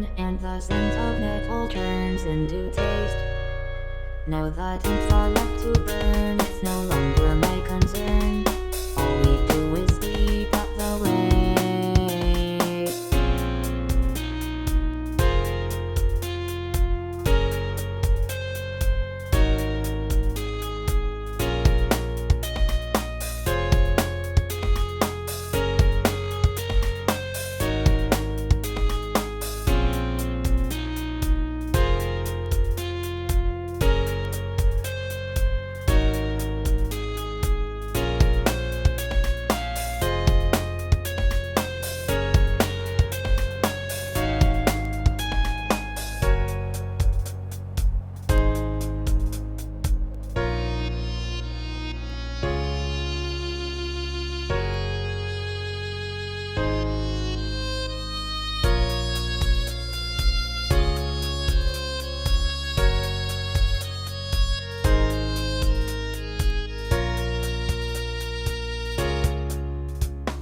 burn, and the scent of metal turns into taste. Now the temps are left to burn, it's no longer my concern. All we do is sleep out the way.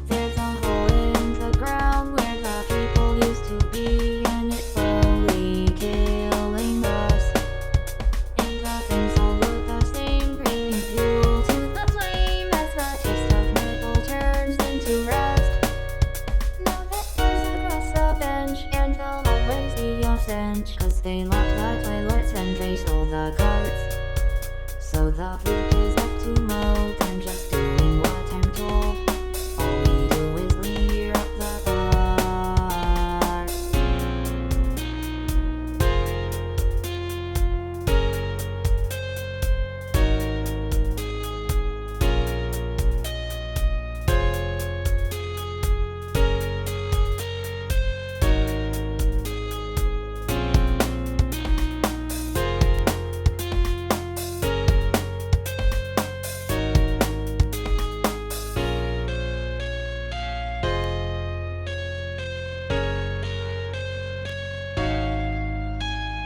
There's a hole in the ground where the people used to be, and it's slowly killing us. And the things all look the same, bringing fuel to the flame as the taste of metal turns into rust. Now that there's across the bench, and they'll always be a stench, 'cause they locked the toilets and they stole the carts. So the food is left to mold, I'm just doing what I'm told. All we do is clear up the parts.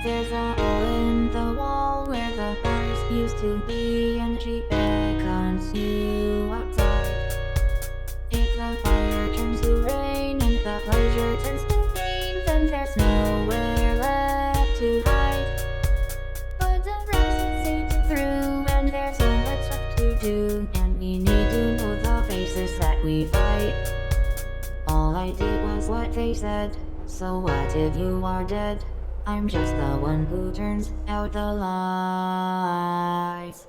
There's a hole in the wall where the bars used to be, and she beckons you outside. If the fire turns to rain and the pleasure turns to pain, then there's nowhere left to hide. But the rest is seeping through, and there's so much left to do, and we need to know the faces that we fight. All I did was what they said, so what if you are dead? I'm just the one who turns out the lights.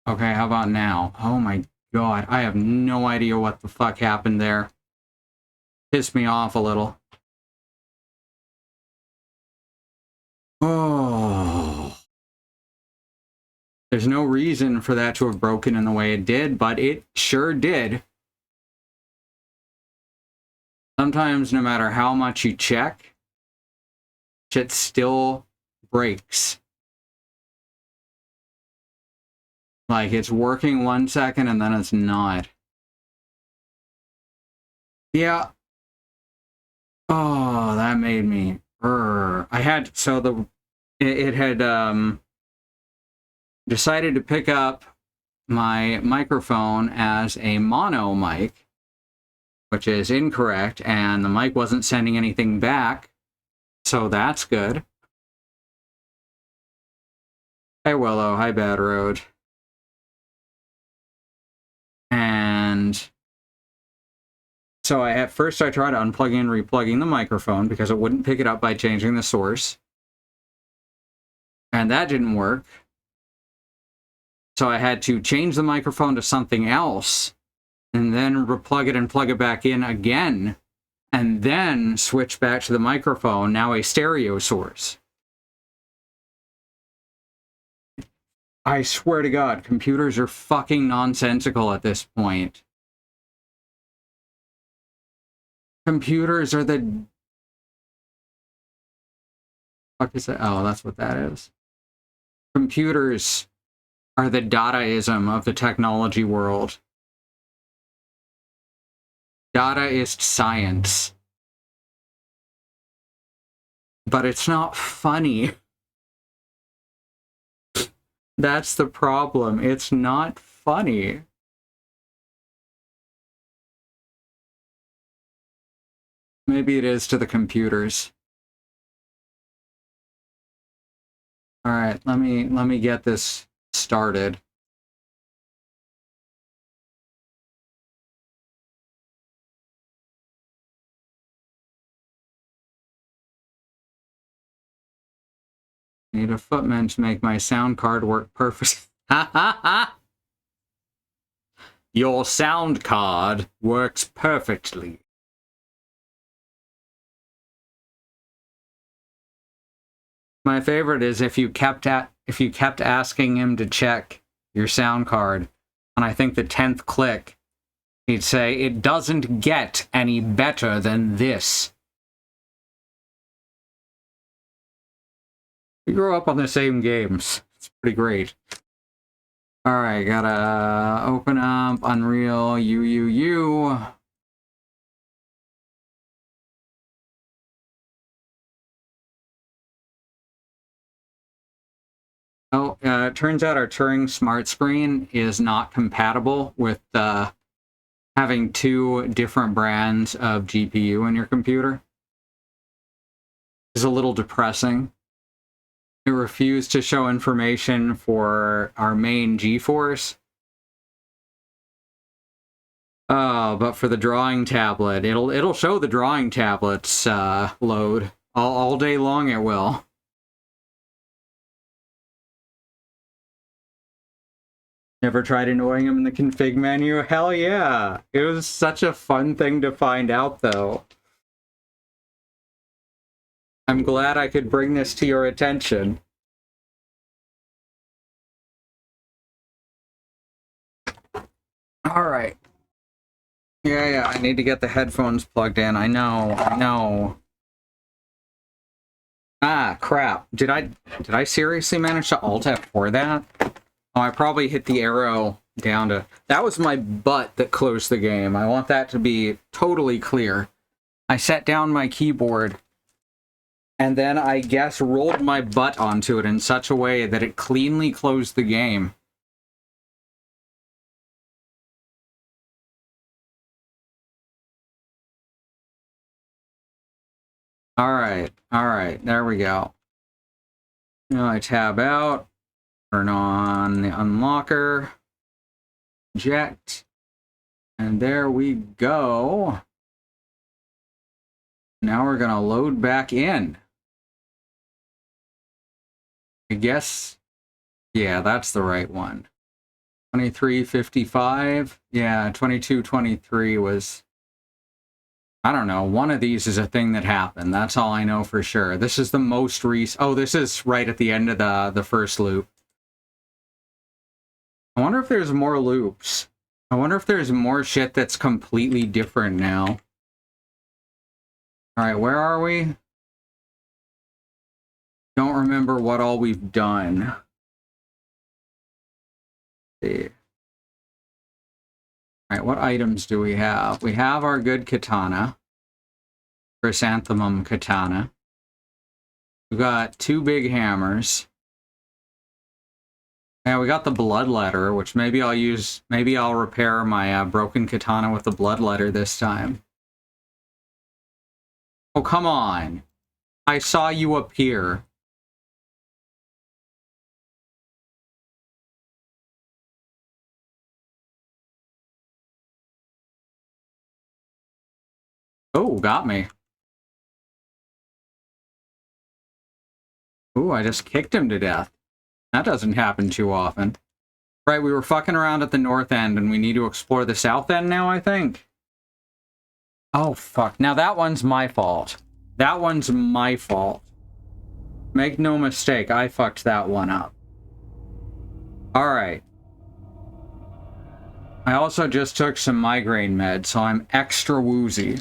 Okay, how about now? Oh my god, I have no idea what the fuck happened there. Pissed me off a little. Oh. There's no reason for that to have broken in the way it did, but it sure did. Sometimes, no matter how much you check, shit still breaks. Like, it's working 1 second and then it's not. Yeah. Oh, that made me... I had... So it had decided to pick up my microphone as a mono mic, which is incorrect, and the mic wasn't sending anything back, so that's good. Hi, Willow. Hi, Bad Road. And so at first I tried unplugging and replugging the microphone because it wouldn't pick it up by changing the source. And that didn't work. So I had to change the microphone to something else, and then replug it and plug it back in again, and then switch back to the microphone, now a stereo source. I swear to God, computers are fucking nonsensical at this point. Computers are the... Fuck is that? Oh, that's what that is. Computers are the Dadaism of the technology world. Dadaist science. But it's not funny. That's the problem. It's not funny. Maybe it is to the computers. All right, let me get this started. Need a footman to make my sound card work perfect. Ha ha ha! Your sound card works perfectly. My favorite is if you kept asking him to check your sound card, and I think the 10th click, he'd say, "It doesn't get any better than this." We grew up on the same games. It's pretty great. Alright, gotta open up Unreal UUU. Oh, it turns out our Turing Smart Screen is not compatible with having 2 different brands of GPU in your computer. It's a little depressing. It refused to show information for our main GeForce. Oh, but for the drawing tablet, it'll show the drawing tablet's load all day long. It will. Never tried annoying him in the config menu? Hell yeah! It was such a fun thing to find out, though. I'm glad I could bring this to your attention. Alright. Yeah, I need to get the headphones plugged in. I know. Ah, crap. Did I seriously manage to Alt F4 that? Oh, I probably hit the arrow down to... That was my butt that closed the game. I want that to be totally clear. I set down my keyboard, and then I guess rolled my butt onto it in such a way that it cleanly closed the game. Alright, there we go. Now I tab out, turn on the unlocker, eject, and there we go. Now we're gonna load back in. I guess, yeah, that's the right one. 2355, yeah, 2223 was... I don't know, one of these is a thing that happened. That's all I know for sure. This is the most recent... Oh, this is right at the end of the first loop. I wonder if there's more loops. I wonder if there's more shit that's completely different now. Alright, where are we? Don't remember what all we've done. Let's see. Alright, what items do we have? We have our good katana. Chrysanthemum katana. We've got 2 big hammers. Yeah, we got the bloodletter, which maybe I'll use. Maybe I'll repair my broken katana with the bloodletter this time. Oh, come on. I saw you appear. Oh, got me. Ooh, I just kicked him to death. That doesn't happen too often. Right, we were fucking around at the north end, and we need to explore the south end now, I think. Oh, fuck. Now that one's my fault. That one's my fault. Make no mistake, I fucked that one up. Alright. I also just took some migraine meds, so I'm extra woozy.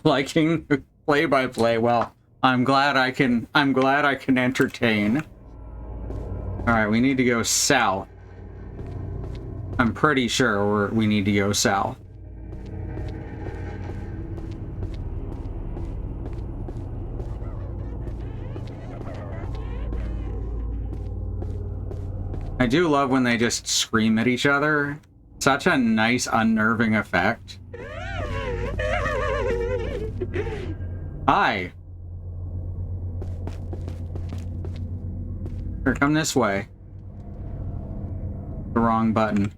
Liking play-by-play. Well, I'm glad I can entertain. Alright, we need to go south. I'm pretty sure we need to go south. I do love when they just scream at each other. Such a nice, unnerving effect. Hi. Here, come this way. The wrong button.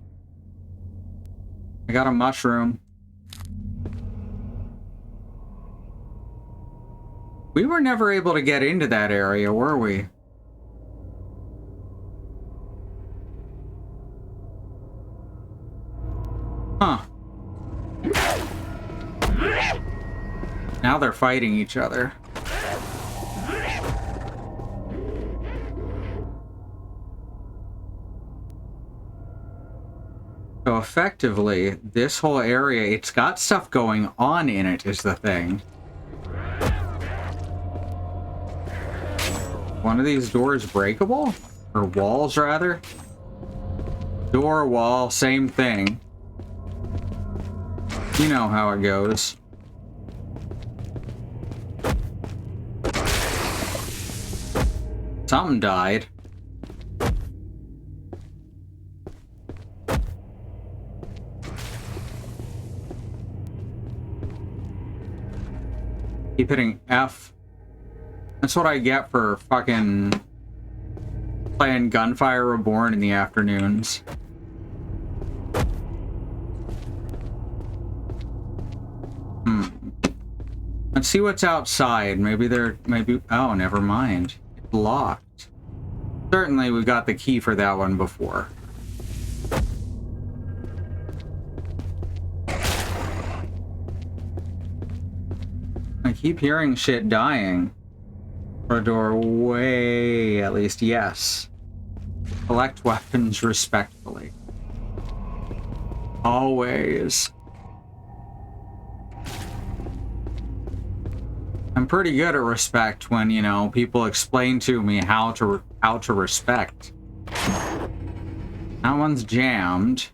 I got a mushroom. We were never able to get into that area, were we? Huh. Now they're fighting each other. So effectively, this whole area, it's got stuff going on in it, is the thing. One of these doors breakable? Or walls, rather? Door, wall, same thing. You know how it goes. Something died. Keep hitting F. That's what I get for fucking playing Gunfire Reborn in the afternoons. Let's see what's outside. Maybe oh, never mind. It's locked. Certainly we've got the key for that one before. I keep hearing shit dying. For a doorway, at least, yes. Collect weapons respectfully. Always. I'm pretty good at respect when, you know, people explain to me how to respect. That one's jammed.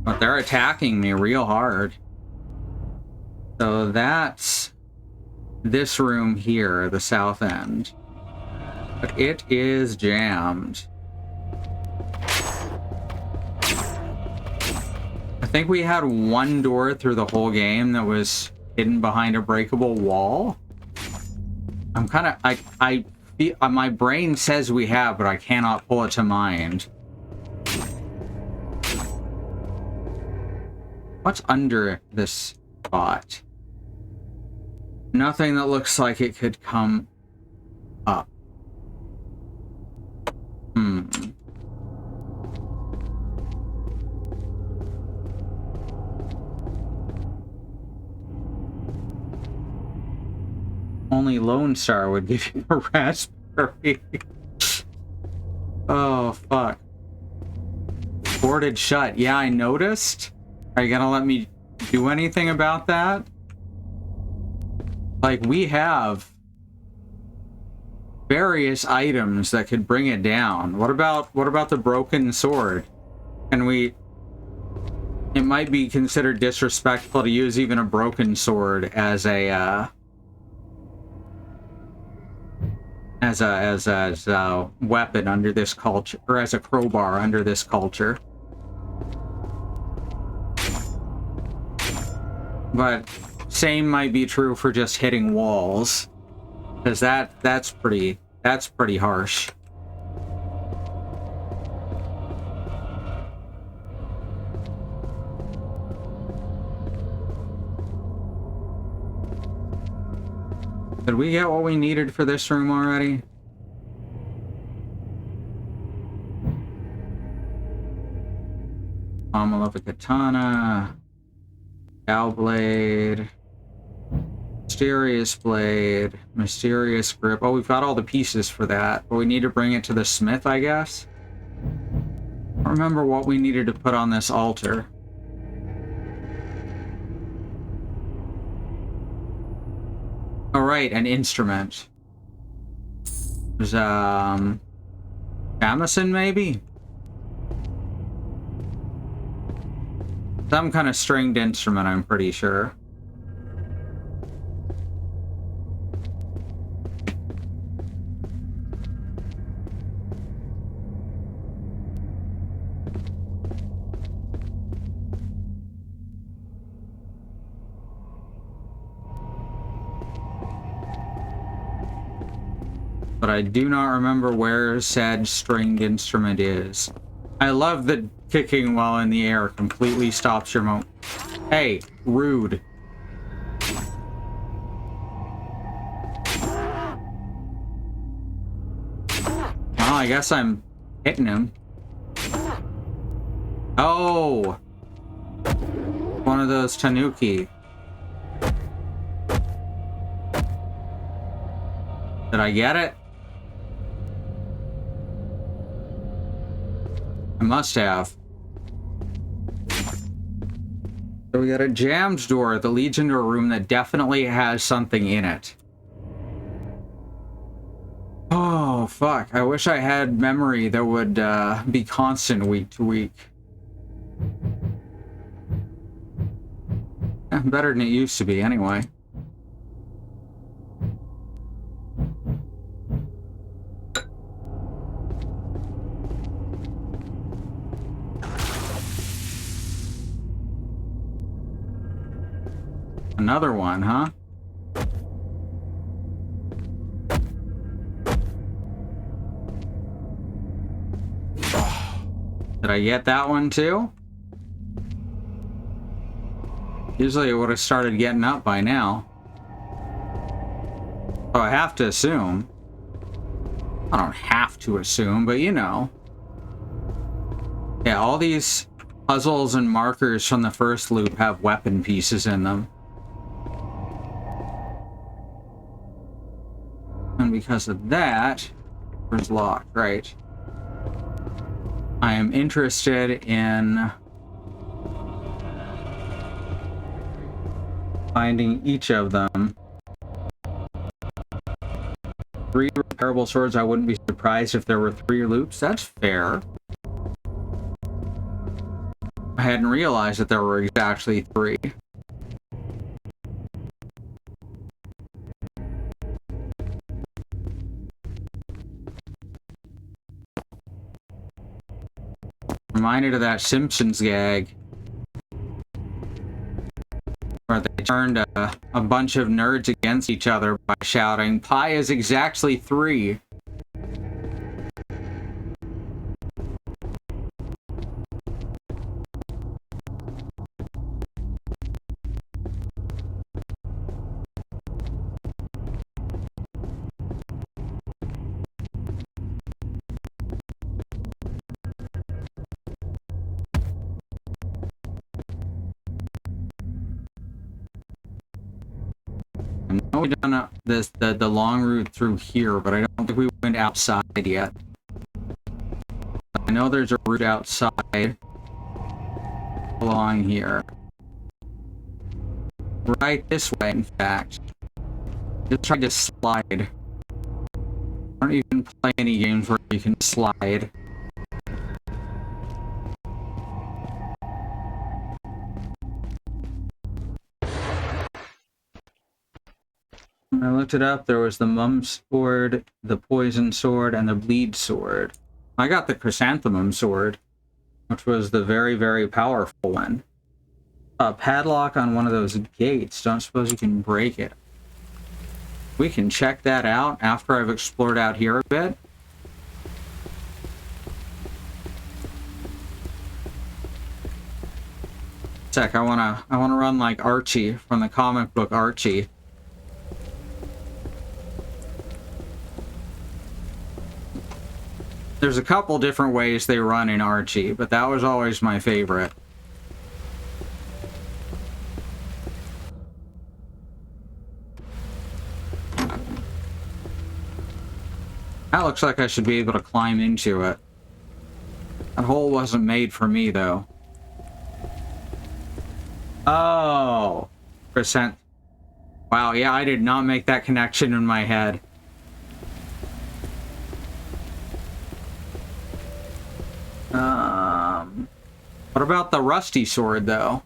But they're attacking me real hard. So that's this room here, the south end. But it is jammed. I think we had one door through the whole game that was hidden behind a breakable wall. I'm kind of... I feel... my brain says we have, but I cannot pull it to mind. What's under this spot? Nothing that looks like it could come up. Only Lone Star would give you a raspberry. Oh, fuck. Boarded shut. Yeah, I noticed. Are you gonna let me do anything about that? Like, we have various items that could bring it down. What about the broken sword? Can we... It might be considered disrespectful to use even a broken sword as a weapon under this culture, or as a crowbar under this culture. But same might be true for just hitting walls, because that's pretty harsh. Did we get what we needed for this room already? Pommel of a katana. Cow blade. Mysterious blade. Mysterious grip. Oh, we've got all the pieces for that. But we need to bring it to the smith, I guess? I don't remember what we needed to put on this altar. Oh, right, an instrument. There's, Jamison, maybe? Some kind of stringed instrument, I'm pretty sure. But I do not remember where said stringed instrument is. I love that kicking while in the air completely stops your mo- Hey, rude. Well, I guess I'm hitting him. Oh! One of those tanuki. Did I get it? I must have. So we got a jammed door that leads into a room that definitely has something in it. Oh, fuck. I wish I had memory that would be constant week to week. Better than it used to be, anyway. Another one, huh? Did I get that one too? Usually it would have started getting up by now. So I have to assume. I don't have to assume, but you know. Yeah, all these puzzles and markers from the first loop have weapon pieces in them. And because of that, door's locked, right? I am interested in finding each of them. 3 repairable swords, I wouldn't be surprised if there were 3 loops. That's fair. I hadn't realized that there were actually 3. Reminded of that Simpsons gag where they turned a bunch of nerds against each other by shouting, "Pi is exactly 3." I know we've done the long route through here, but I don't think we went outside yet. know there's a route outside along here. Right this way, in fact. Just try to slide. I don't even play any games where you can slide. When I looked it up, there was the Mum Sword, the Poison Sword, and the Bleed Sword. I got the Chrysanthemum Sword, which was the very, very powerful one. A padlock on one of those gates. Don't suppose you can break it. We can check that out after I've explored out here a bit. Sec, I wanna run like Archie from the comic book Archie. There's a couple different ways they run in Archie, but that was always my favorite. That looks like I should be able to climb into it. That hole wasn't made for me, though. Oh! Percent. Wow, yeah, I did not make that connection in my head. What about the rusty sword, though?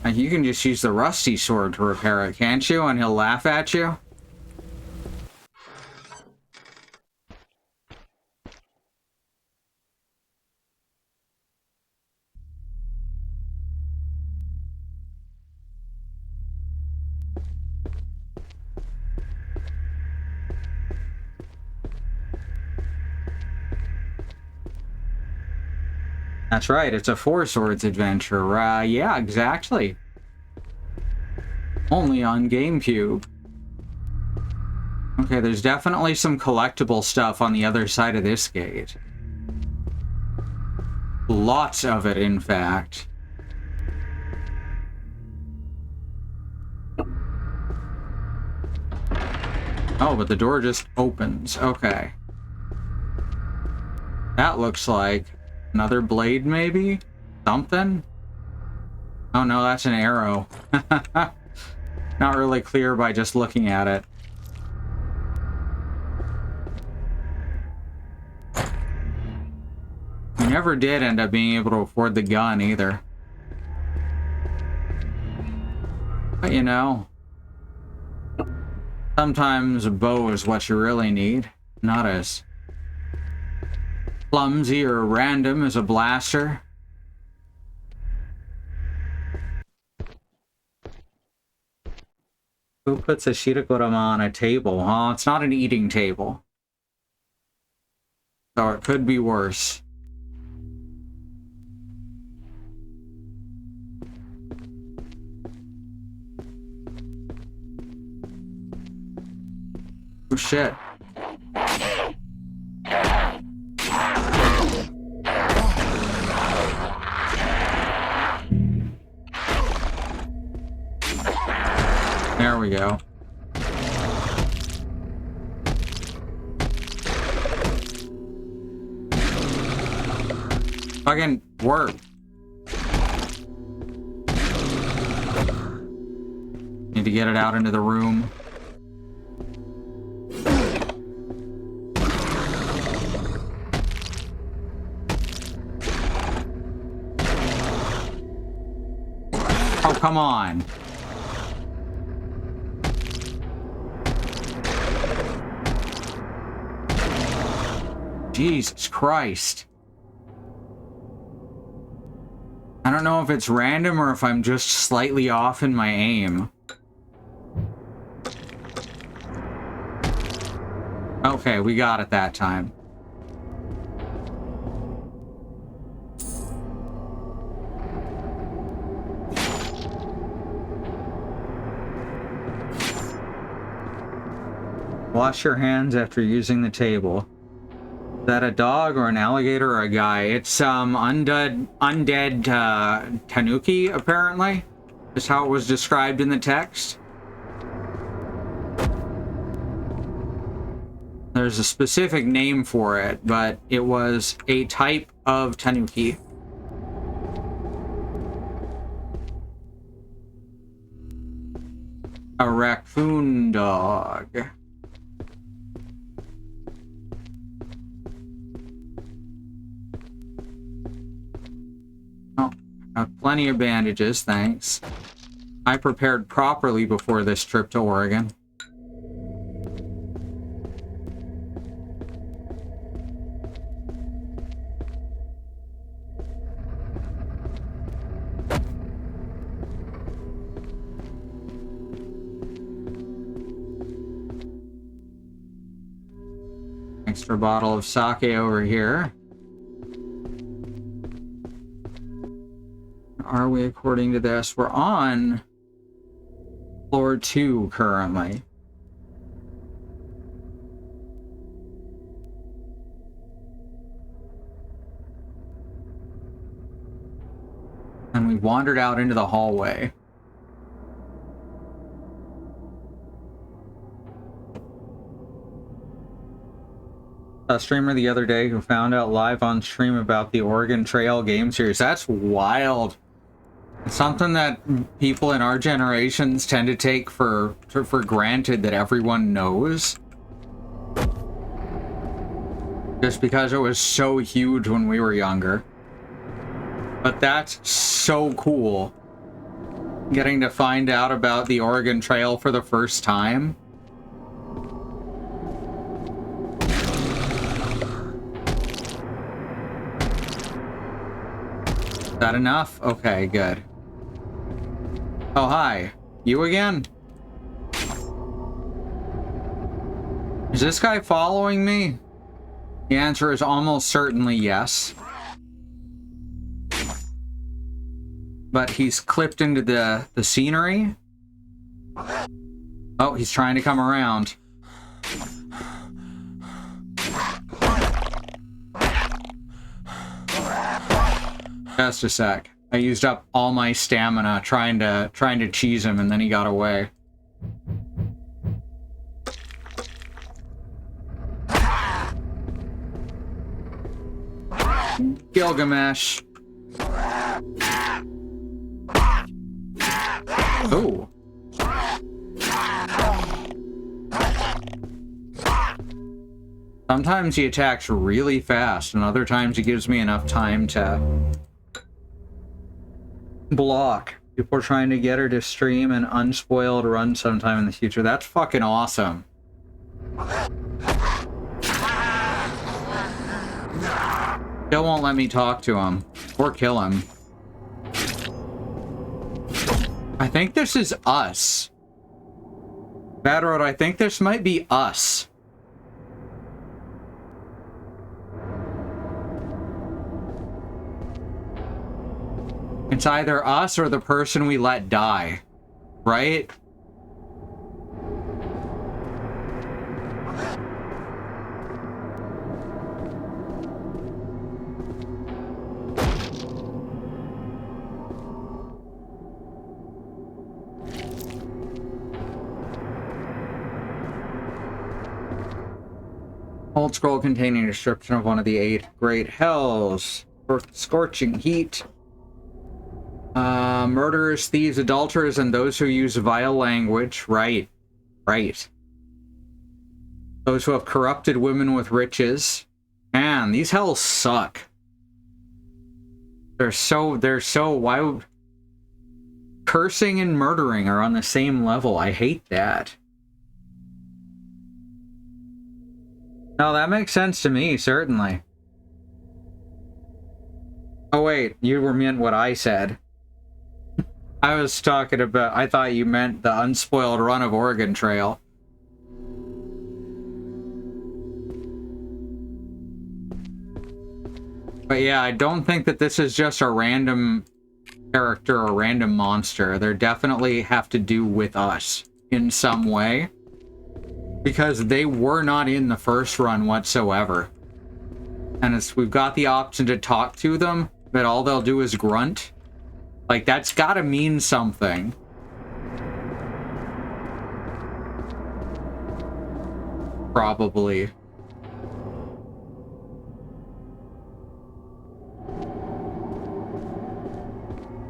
Like, you can just use the rusty sword to repair it, can't you? And he'll laugh at you? That's right, it's a Four Swords adventure. Yeah, exactly. Only on GameCube. Okay, there's definitely some collectible stuff on the other side of this gate. Lots of it, in fact. Oh, but the door just opens. Okay. That looks like another blade, maybe? Something? Oh no, that's an arrow. Not really clear by just looking at it. I never did end up being able to afford the gun either. But you know, sometimes a bow is what you really need, not as clumsy or random as a blaster. Who puts a shirogorama on a table, huh? It's not an eating table. So it could be worse. Oh shit. There we go. Fucking work. Need to get it out into the room. Oh, come on. Jesus Christ. I don't know if it's random or if I'm just slightly off in my aim. Okay, we got it that time. Wash your hands after using the table. Is that a dog or an alligator or a guy? It's undead tanuki, apparently. Is how it was described in the text. There's a specific name for it, but it was a type of tanuki. A raccoon dog. Oh, I have plenty of bandages, thanks. I prepared properly before this trip to Oregon. Extra bottle of sake over here. Are we according to this? We're on floor 2 currently. And we wandered out into the hallway. A streamer the other day who found out live on stream about the Oregon Trail game series. That's wild. It's something that people in our generations tend to take for granted that everyone knows. Just because it was so huge when we were younger. But that's so cool. Getting to find out about the Oregon Trail for the first time. Is that enough? Okay, good. Oh, hi. You again? Is this guy following me? The answer is almost certainly yes. But he's clipped into the scenery. Oh, he's trying to come around. Just a sec. I used up all my stamina trying to cheese him, and then he got away. Gilgamesh. Oh. Sometimes he attacks really fast, and other times he gives me enough time to block. People are trying to get her to stream an unspoiled run sometime in the future. That's fucking awesome. Still won't let me talk to him or kill him. I think this is us. Bad Road, I think this might be us. It's either us or the person we let die, right? Old scroll containing a description of one of the 8 great hells. Scorching heat. Murderers, thieves, adulterers, and those who use vile language. Right. Right. Those who have corrupted women with riches. Man, these hells suck. They're so, why would... Cursing and murdering are on the same level. I hate that. No, that makes sense to me, certainly. Oh wait, you were meant what I said. I was talking about, I thought you meant the unspoiled run of Oregon Trail. But yeah, I don't think that this is just a random character or random monster. They definitely have to do with us in some way. Because they were not in the first run whatsoever. And we've got the option to talk to them, but all they'll do is grunt. Like, that's gotta mean something. Probably.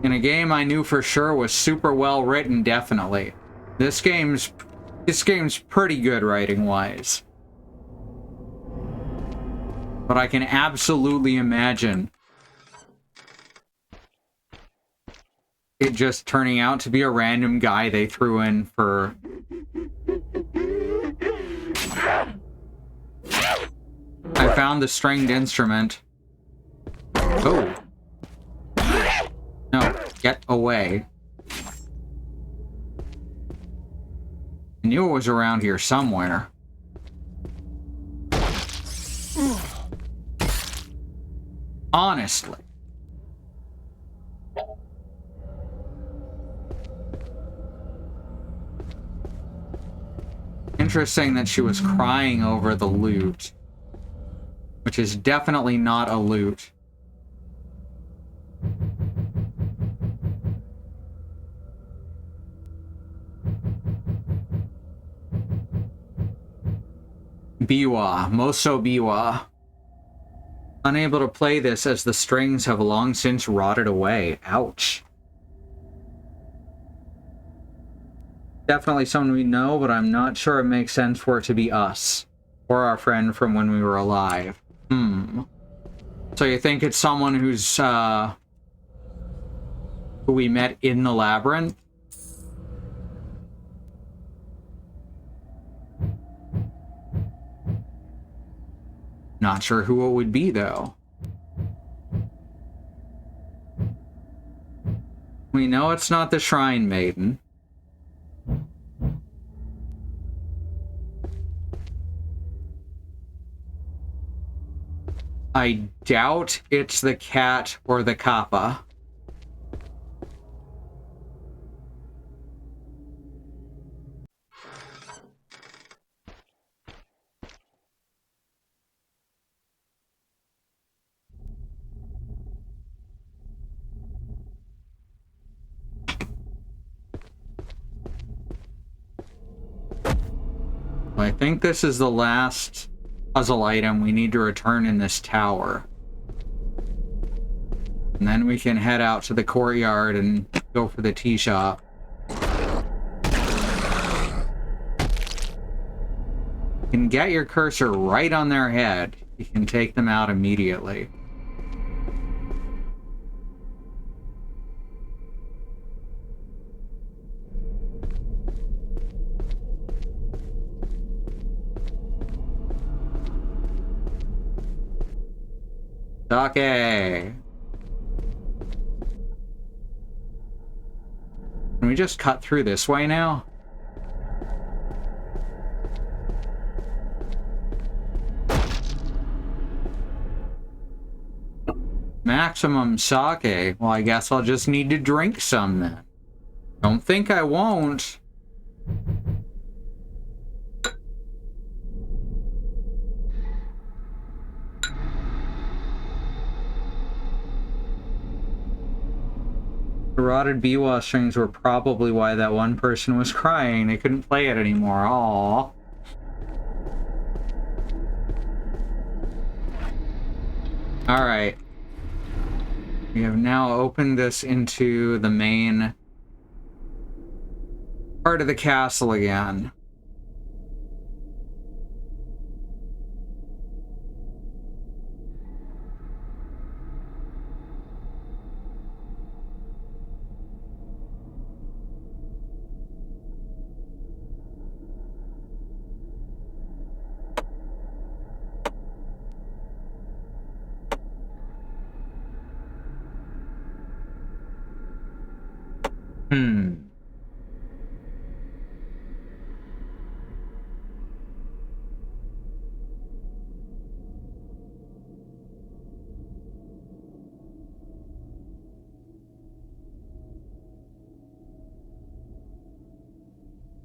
In a game I knew for sure was super well written, definitely. This game's pretty good writing-wise. But I can absolutely imagine it just turning out to be a random guy they threw in for... I found the stringed instrument. Oh. No, get away. I knew it was around here somewhere. Honestly. Interesting that she was crying over the loot. Which is definitely not a loot. Biwa, Moso Biwa. Unable to play this as the strings have long since rotted away. Ouch. Definitely someone we know, but I'm not sure it makes sense for it to be us. Or our friend from when we were alive. So you think it's someone who's, who we met in the Labyrinth? Not sure who it would be, though. We know it's not the Shrine Maiden. I doubt it's the cat or the kappa. I think this is the last puzzle item we need to return in this tower. And then we can head out to the courtyard and go for the tea shop. You can get your cursor right on their head. You can take them out immediately. Okay. Can we just cut through this way now? Maximum sake. Well, I guess I'll just need to drink some then. Don't think I won't. The rotted biwa strings were probably why that one person was crying. They couldn't play it anymore. Aww. Alright. We have now opened this into the main part of the castle again.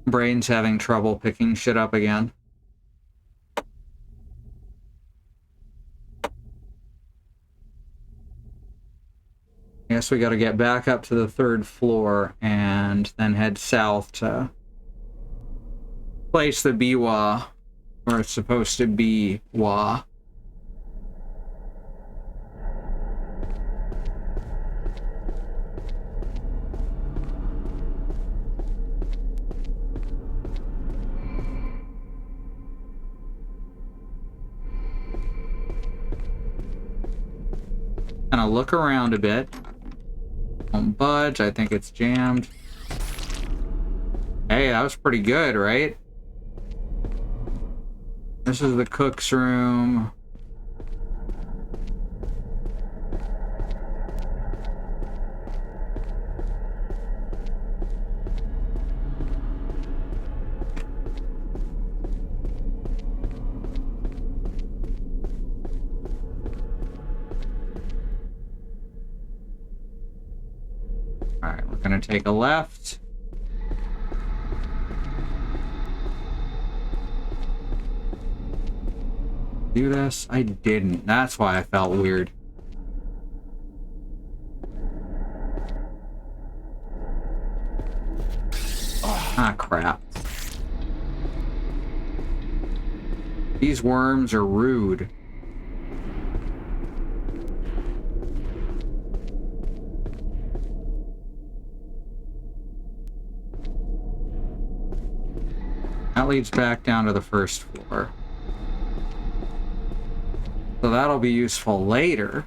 Brain's having trouble picking shit up again. Guess we gotta get back up to the 3rd floor and then head south to place the biwa where it's supposed to be wa. gonna look around a bit. Don't budge. I think it's jammed. Hey, that was pretty good, right? This is the cook's room. Alright, we're gonna take a left. Do this? I didn't. That's why I felt weird. Ah, crap. These worms are rude. That leads back down to the first floor. So that'll be useful later.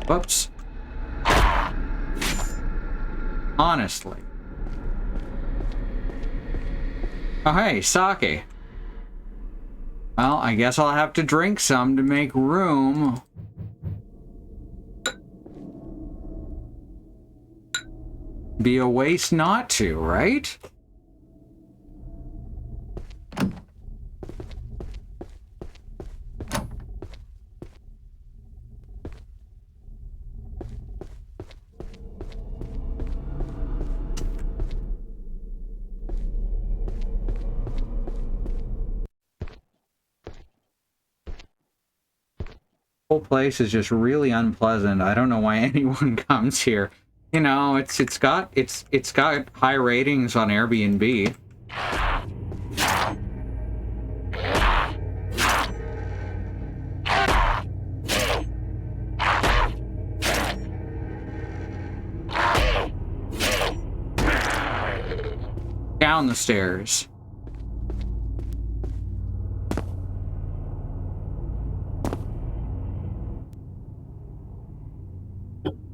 Whoops. Honestly. Oh, hey, sake. Well, I guess I'll have to drink some to make room. Be a waste not to, right? Whole place is just really unpleasant. I don't know why anyone comes here. You know, it's got high ratings on Airbnb. Down the stairs.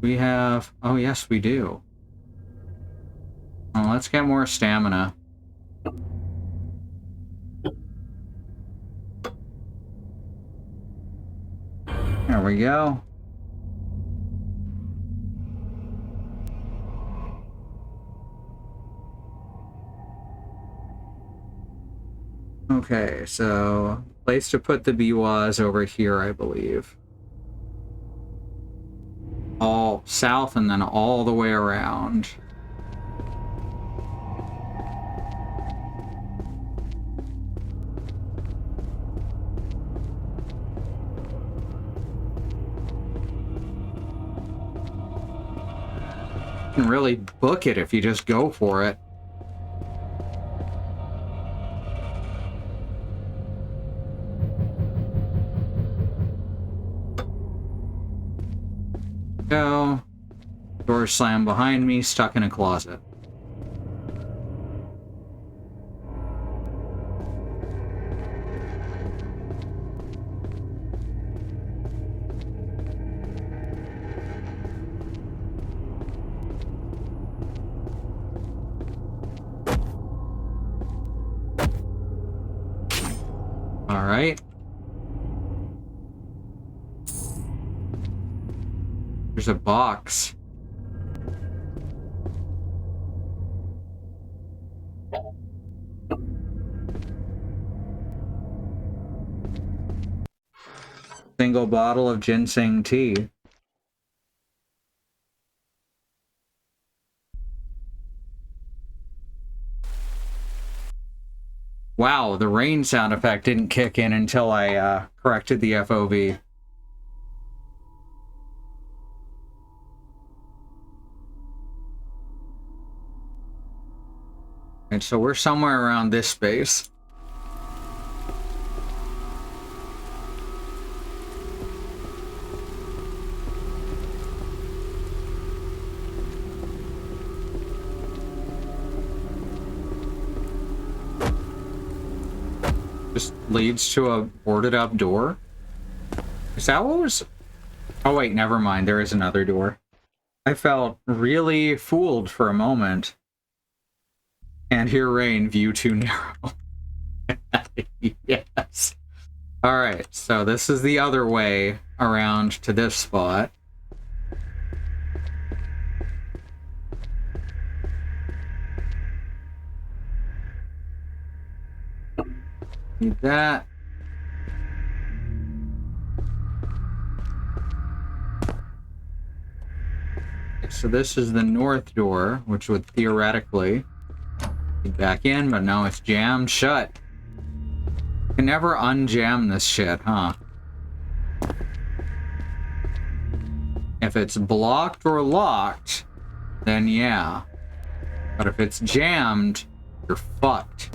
We have... Oh, yes, we do. Well, let's get more stamina. There we go. Okay, so... place to put the biwas over here, I believe. All south and then all the way around. You can really book it if you just go for it. Go. Door slammed behind me, stuck in a closet. All right. There's a box. Single bottle of ginseng tea. Wow, the rain sound effect didn't kick in until I corrected the FOV. And so we're somewhere around this space. Just leads to a boarded up door? Is that what was... Oh wait, never mind. There is another door. I felt really fooled for a moment. And here rain, view too narrow. Yes. Alright, so this is the other way around to this spot. Need that. So this is the north door, which would theoretically be back in, but no, it's jammed shut. You can never unjam this shit, huh? If it's blocked or locked, then yeah. But if it's jammed, you're fucked.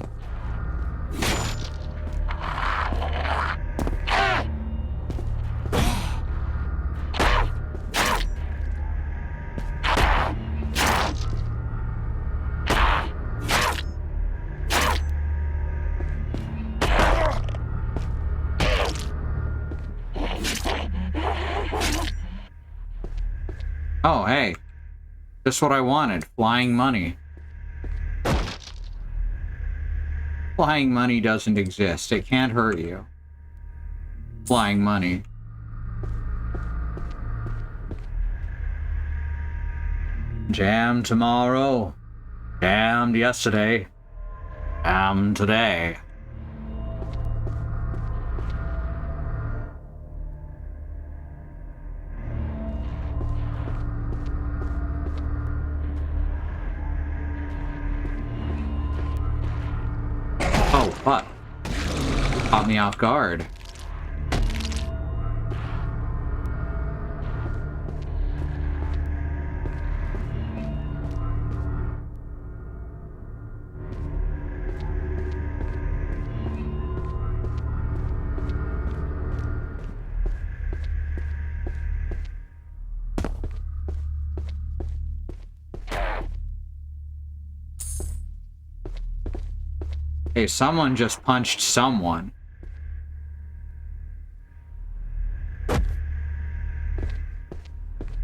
Oh, hey. Just what I wanted. Flying money. Flying money doesn't exist. It can't hurt you. Flying money. Jammed tomorrow. Jammed yesterday. Jammed today. Oh, fuck. Caught me off guard. Hey, someone just punched someone.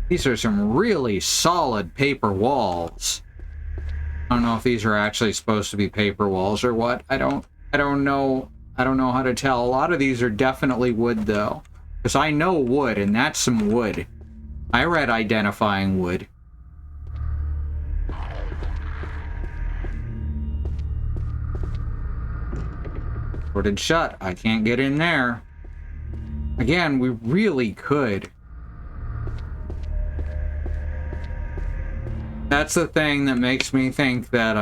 These are some really solid paper walls. I don't know if these are actually supposed to be paper walls or what. I don't know. I don't know how to tell. A lot of these are definitely wood though. Because I know wood, and that's some wood. I read identifying wood. Boarded shut. I can't get in there. Again, we really could. That's the thing that makes me think that,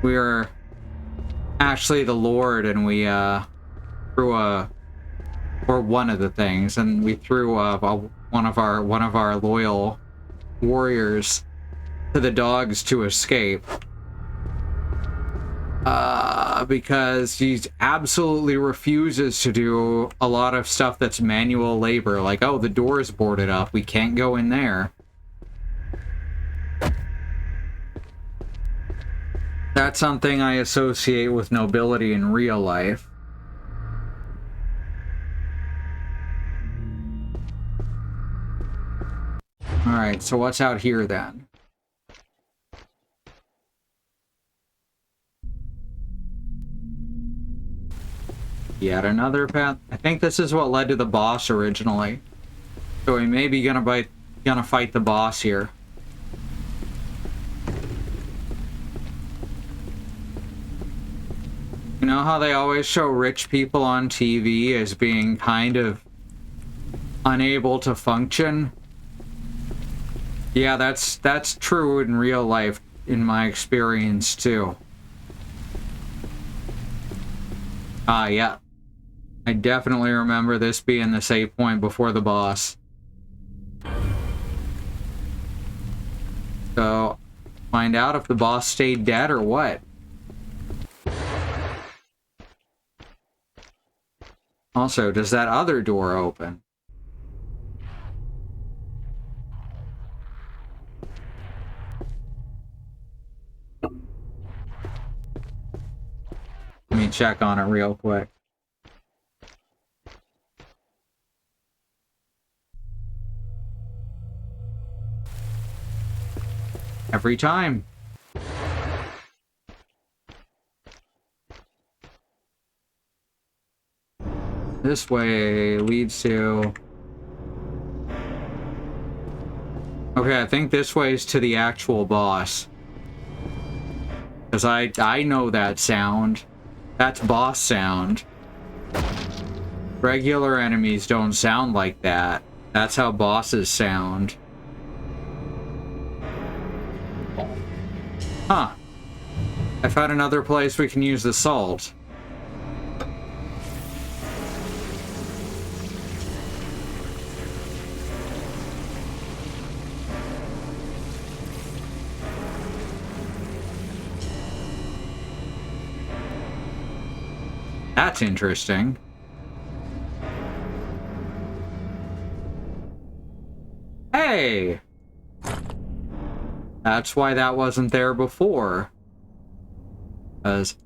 we're actually the Lord and we, threw or one of the things, and we threw, one of our loyal warriors to the dogs to escape. Because he absolutely refuses to do a lot of stuff that's manual labor. Like, oh, the door is boarded up. We can't go in there. That's something I associate with nobility in real life. Alright, so what's out here then? Yet another path. I think this is what led to the boss originally. So we may be gonna fight the boss here. You know how they always show rich people on TV as being kind of unable to function? Yeah, that's true in real life, in my experience too. Yeah. I definitely remember this being the save point before the boss. So, find out if the boss stayed dead or what. Also, does that other door open? me check on it real quick. Every time. This way leads to... Okay, I think this way is to the actual boss. Because I know that sound. That's boss sound. Regular enemies don't sound like that. That's how bosses sound. Huh. I found another place we can use the salt. That's interesting. Hey! That's why that wasn't there before. Because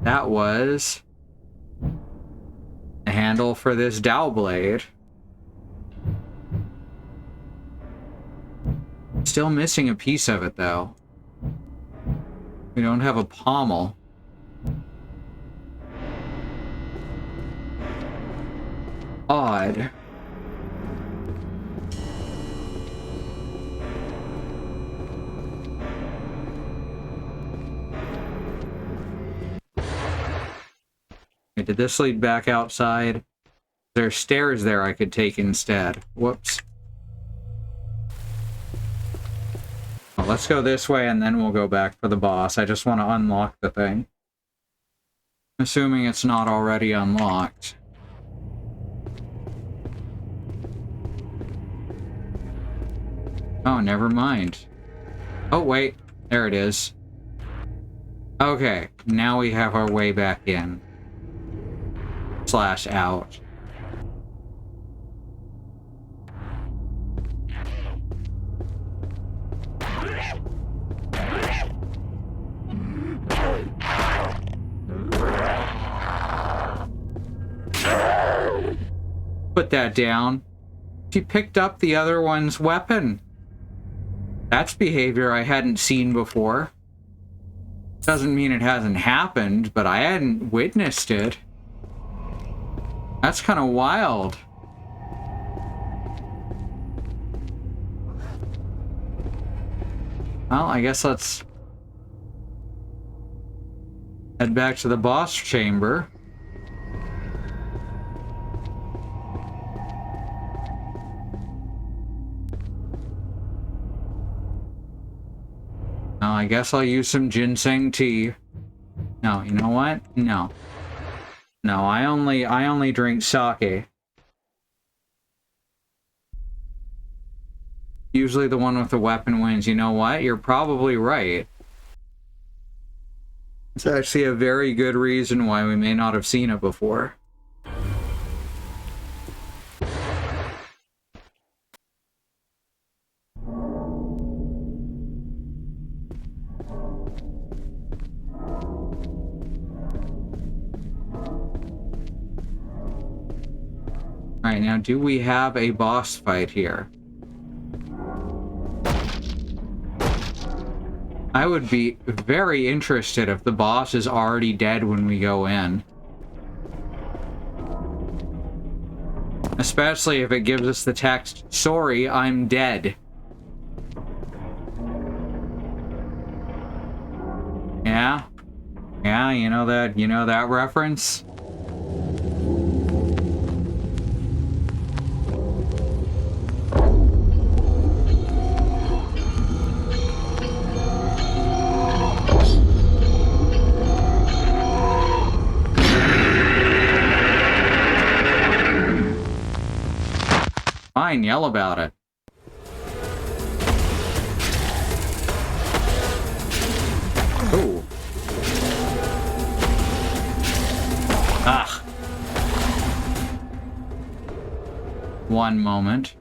that was the handle for this dowel blade. Still missing a piece of it, though. We don't have a pommel. Odd. Okay, did this lead back outside? There's stairs there I could take instead. Whoops. Well, let's go this way and then we'll go back for the boss. I just want to unlock the thing. Assuming it's not already unlocked. Oh, never mind. Oh, wait. There it is. Okay, now we have our way back in. Slash out. Put that down. She picked up the other one's weapon. That's behavior I hadn't seen before. Doesn't mean it hasn't happened, but I hadn't witnessed it. That's kind of wild. Well, I guess let's head back to the boss chamber. I guess I'll use some ginseng tea. No, you know what? No. No, I only drink sake. Usually the one with the weapon wins. You know what? You're probably right. It's actually a very good reason why we may not have seen it before. Alright, now do we have a boss fight here? I would be very interested if the boss is already dead when we go in. Especially if it gives us the text, "Sorry, I'm dead." Yeah? Yeah, you know that reference? Fine, yell about it. Ooh. Ah. One moment.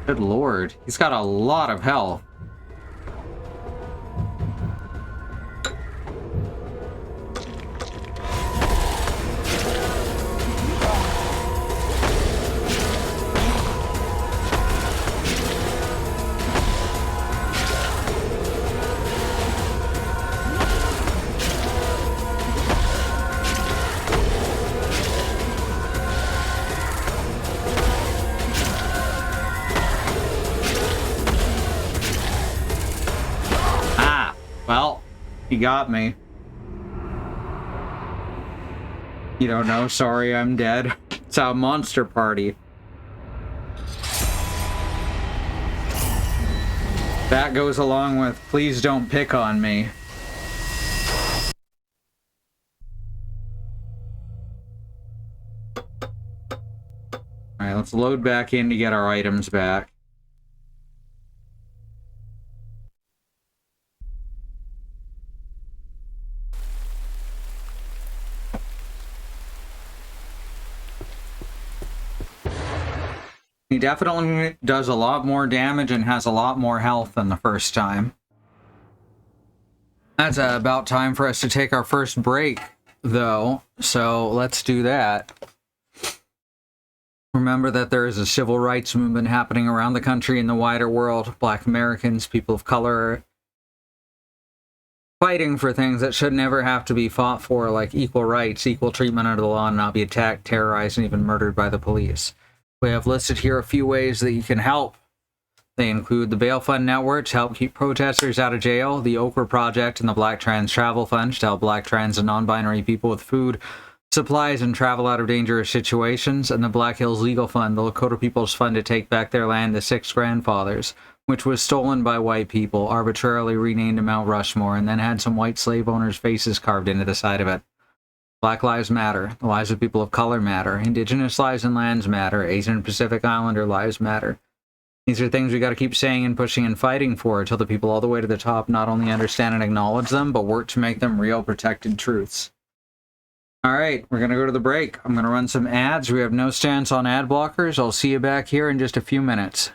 Good lord. He's got a lot of health. Well, he got me. You don't know, sorry, I'm dead. It's a monster party. That goes along with, please don't pick on me. Alright, let's load back in to get our items back. He definitely does a lot more damage and has a lot more health than the first time. That's about time for us to take our first break, though, so let's do that. Remember that there is a civil rights movement happening around the country and the wider world. Black Americans, people of color, fighting for things that should never have to be fought for, like equal rights, equal treatment under the law, and not be attacked, terrorized, and even murdered by the police. We have listed here a few ways that you can help. They include the Bail Fund Network to help keep protesters out of jail, the Okra Project and the Black Trans Travel Fund to help black, trans, and non-binary people with food, supplies, and travel out of dangerous situations, and the Black Hills Legal Fund, the Lakota People's Fund to take back their land, the Six Grandfathers, which was stolen by white people, arbitrarily renamed to Mount Rushmore, and then had some white slave owners' faces carved into the side of it. Black Lives Matter. The lives of people of color matter. Indigenous lives and lands matter. Asian and Pacific Islander lives matter. These are things we got to keep saying and pushing and fighting for until the people all the way to the top not only understand and acknowledge them, but work to make them real protected truths. Alright, we're going to go to the break. I'm going to run some ads. We have no stance on ad blockers. I'll see you back here in just a few minutes.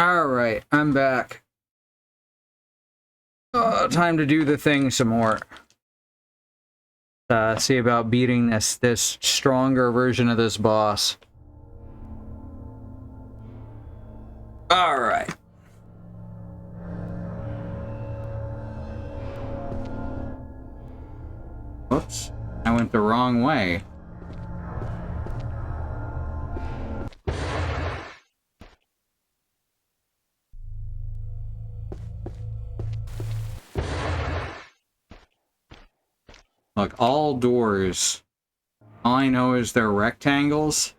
Alright, I'm back. Time to do the thing some more. See about beating this stronger version of this boss. Alright. Whoops. I went the wrong way. Look, all doors. All I know is they're rectangles.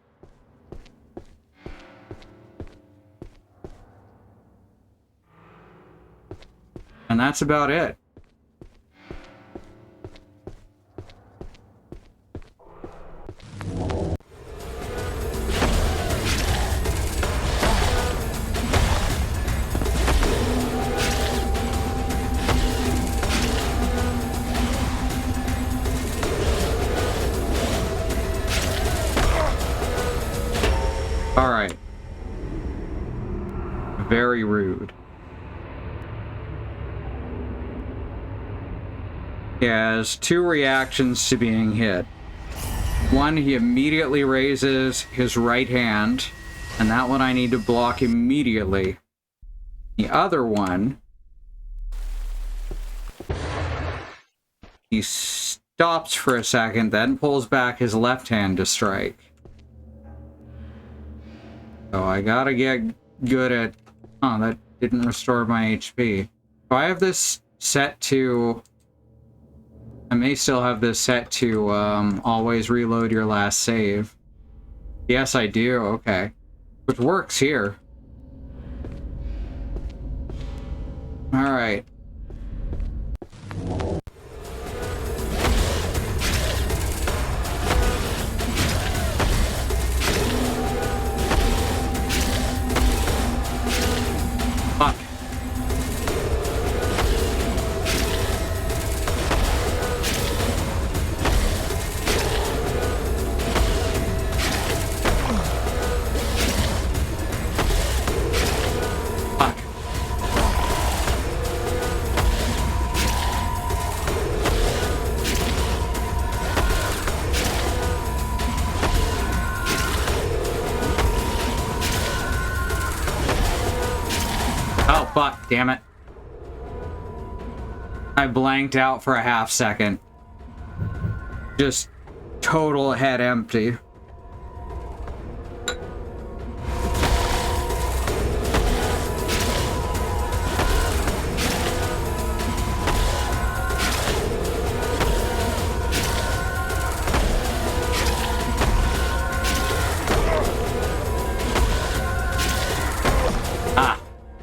And that's about it. Alright. Very rude. He has two reactions to being hit. One, he immediately raises his right hand, and that one I need to block immediately. The other one, he stops for a second, then pulls back his left hand to strike. So I gotta get good at... Oh, that didn't restore my HP. Do I have this set to... I may still have this set to always reload your last save. Yes, I do. Okay. Which works here. Alright. Fuck. Fuck. Oh, fuck, damn it. I blanked out for a half second. Just total head empty.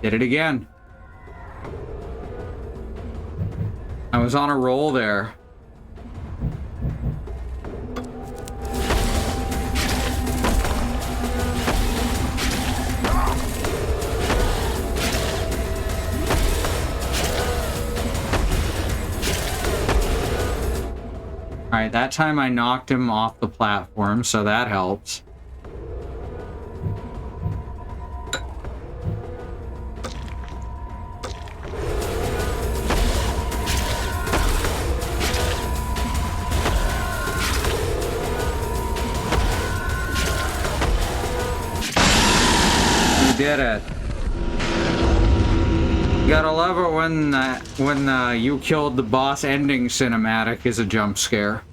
Did it again. I was on a roll there. Alright, that time I knocked him off the platform, so that helps. Did it. You gotta love it when you killed the boss ending cinematic is a jump scare.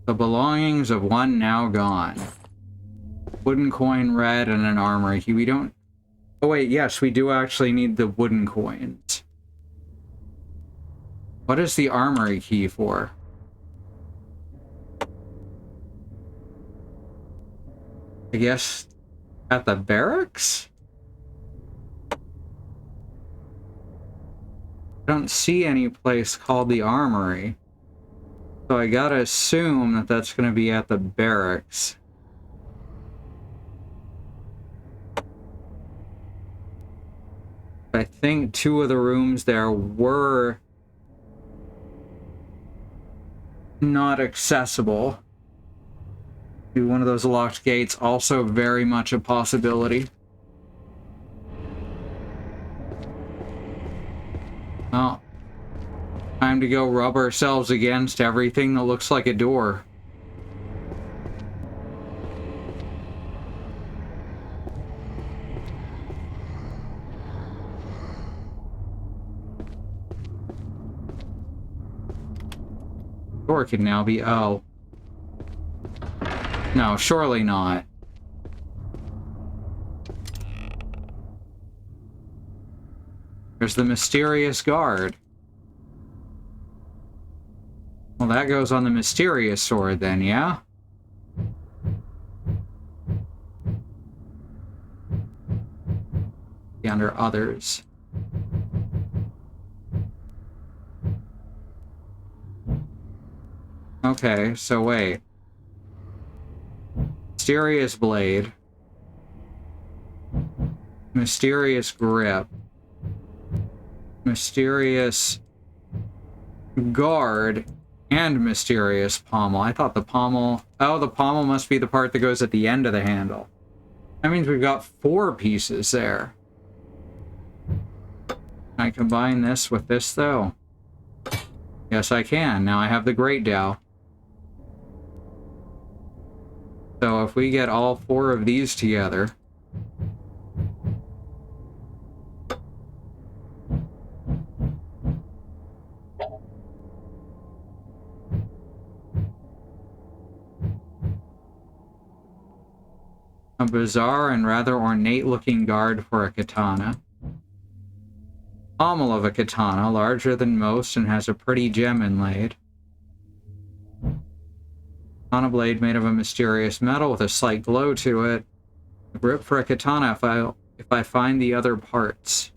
The belongings of one now gone. Wooden coin red and an armory key. We don't... Oh wait, yes, we do actually need the wooden coins. What is the armory key for? I guess at the barracks? I don't see any place called the armory. So I gotta assume that that's gonna be at the barracks. I think two of the rooms there were not accessible. Maybe one of those locked gates, also very much a possibility. Oh. Time to go rub ourselves against everything that looks like a door. Door can now be... oh. No, surely not. There's the mysterious guard. Well, that goes on the mysterious sword then, yeah? Be under others. Okay, so wait. Mysterious blade. Mysterious grip. Mysterious guard. And mysterious pommel. I thought the pommel... oh, the pommel must be the part that goes at the end of the handle. That means we've got 4 pieces there. Can I combine this with this, though? Yes, I can. Now I have the Great Dow. So if we get all 4 of these together... a bizarre and rather ornate-looking guard for a katana. Pommel of a katana, larger than most and has a pretty gem inlaid. Katana blade made of a mysterious metal with a slight glow to it. A grip for a katana if I find the other parts.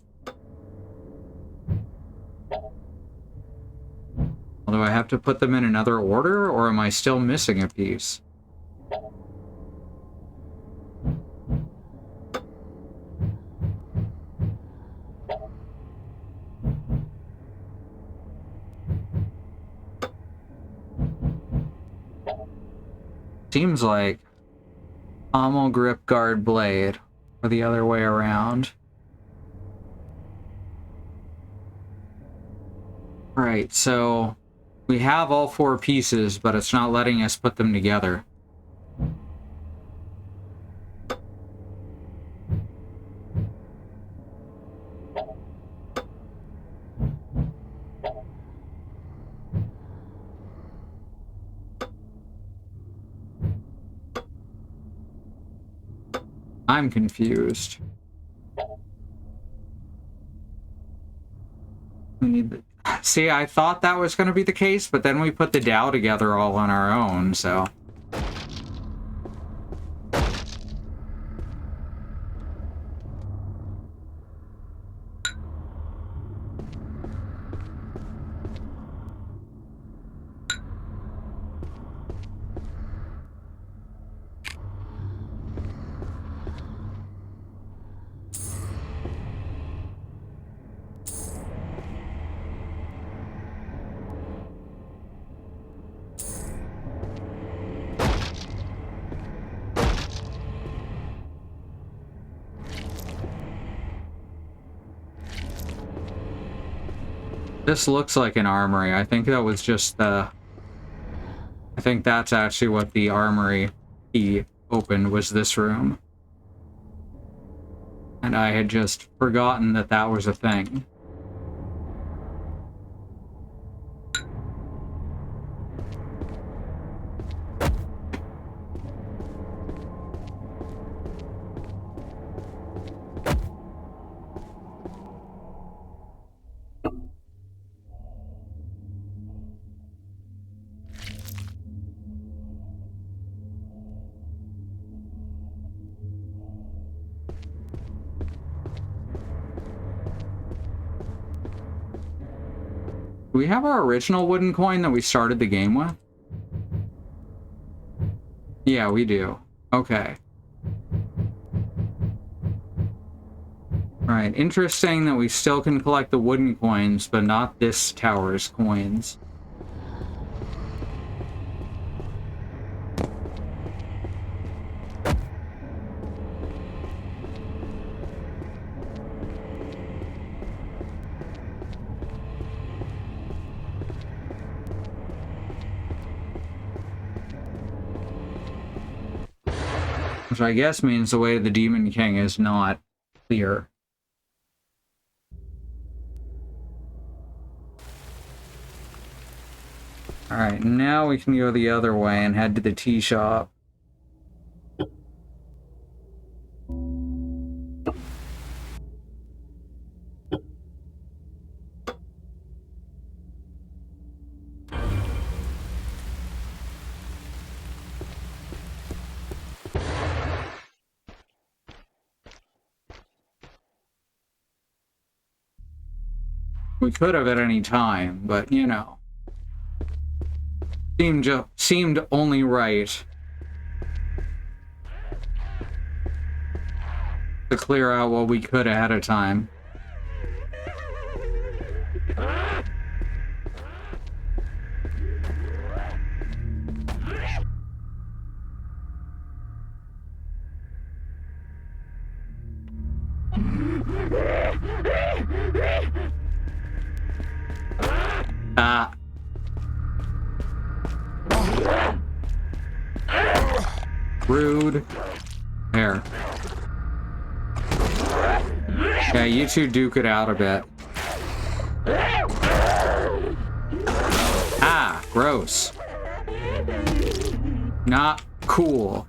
Do I have to put them in another order, or am I still missing a piece? Seems like pommel grip guard blade, or the other way around. Right, so we have all 4 pieces, but it's not letting us put them together. I'm confused. We need the... see, I thought that was going to be the case, but then we put the Dow together all on our own, so... This looks like an armory. I think that was just the... I think that's actually what the armory he opened, was this room. And I had just forgotten that that was a thing. Do we have our original wooden coin that we started the game with? Yeah, we do. Okay. Right, interesting that we still can collect the wooden coins, but not this tower's coins. Which I guess means the way to the Demon King is not clear. Alright, now we can go the other way and head to the tea shop. We could have at any time, but you know. Seemed only right to clear out what we could ahead of time. Rude. There. Yeah, you two duke it out a bit. Ah, gross. Not cool.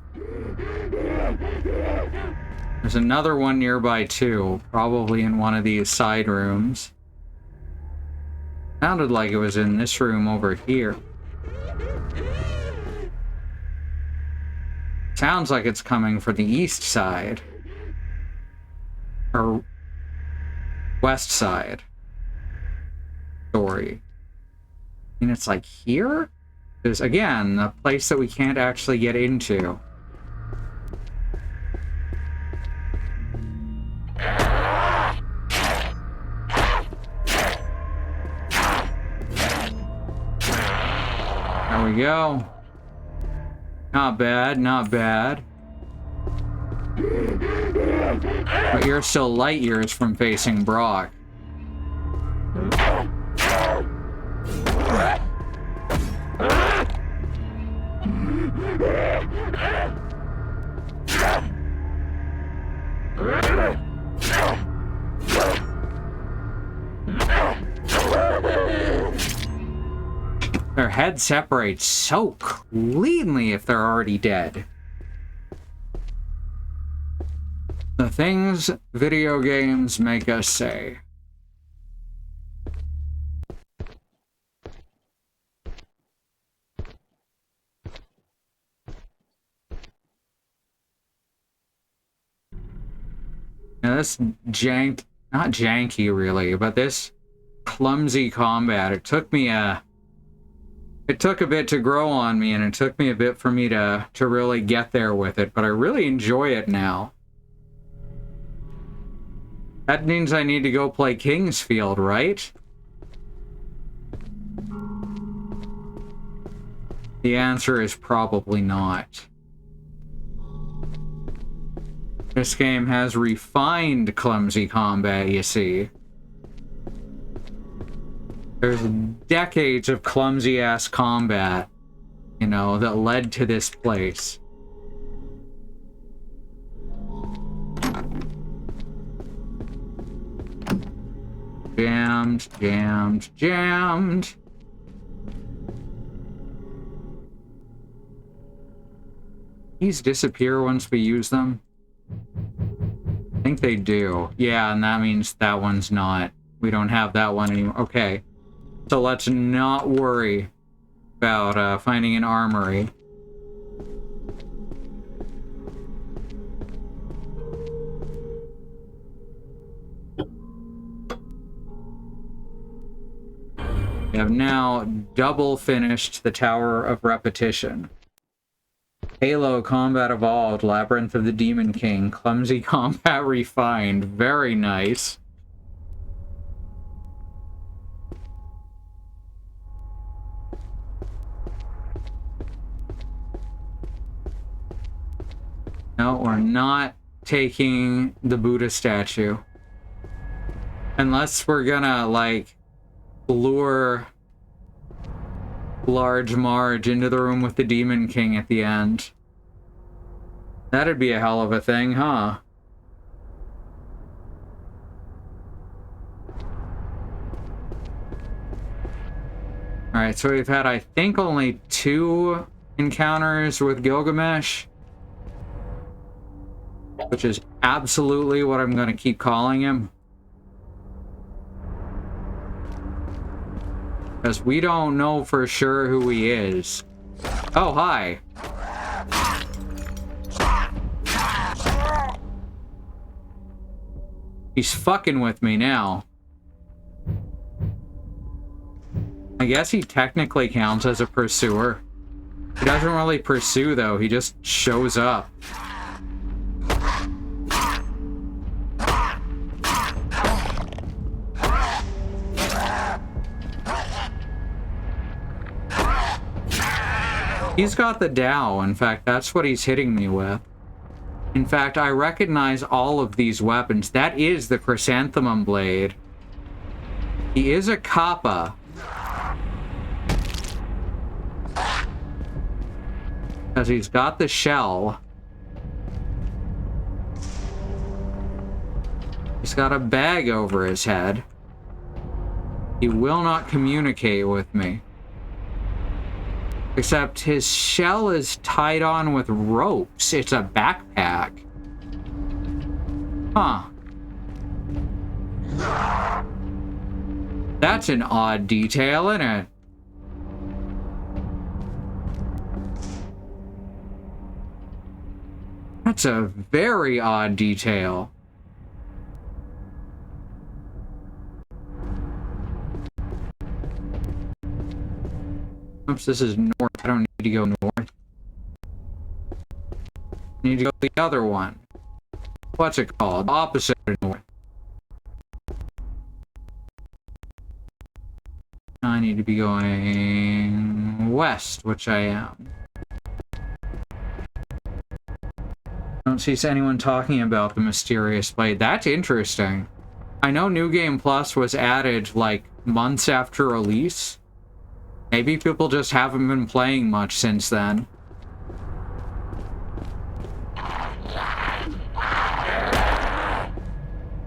There's another one nearby too, probably in one of these side rooms. Sounded like it was in this room over here. Sounds like it's coming from the east side. Or west side. Story. I mean, it's like here? There's, again, a place that we can't actually get into. There we go. Not bad, not bad. But you're still light years from facing Brock. Their head separates so cleanly if they're already dead. The things video games make us say. Now this not janky really, but this clumsy combat, it took a bit to grow on me, and it took me a bit for me to really get there with it, but I really enjoy it now. That means I need to go play Kingsfield, right? The answer is probably not. This game has refined clumsy combat, you see. There's decades of clumsy-ass combat, you know, that led to this place. Jammed, jammed, jammed. These disappear once we use them? I think they do. Yeah, and that means that one's not. We don't have that one anymore. Okay. So let's not worry about finding an armory. We have now double finished the Tower of Repetition. Halo Combat Evolved, Labyrinth of the Demon King, Clumsy Combat Refined. Very nice. No, we're not taking the Buddha statue. Unless we're gonna, like, lure Large Marge into the room with the Demon King at the end. That'd be a hell of a thing, huh? Alright, so we've had, I think, only 2 encounters with Gilgamesh. Which is absolutely what I'm going to keep calling him. Because we don't know for sure who he is. Oh, hi. He's fucking with me now. I guess he technically counts as a pursuer. He doesn't really pursue, though. He just shows up. He's got the Tao. In fact, that's what he's hitting me with. In fact, I recognize all of these weapons. That is the Chrysanthemum Blade. He is a Kappa. Because he's got the shell. He's got a bag over his head. He will not communicate with me. Except his shell is tied on with ropes. It's a backpack. Huh. That's an odd detail, isn't it? That's a very odd detail. Oops, this is north. I don't need to go north. I need to go the other one. What's it called? Opposite of north. I need to be going west, which I am. I don't see anyone talking about the mysterious blade. That's interesting. I know New Game Plus was added like months after release. Maybe people just haven't been playing much since then.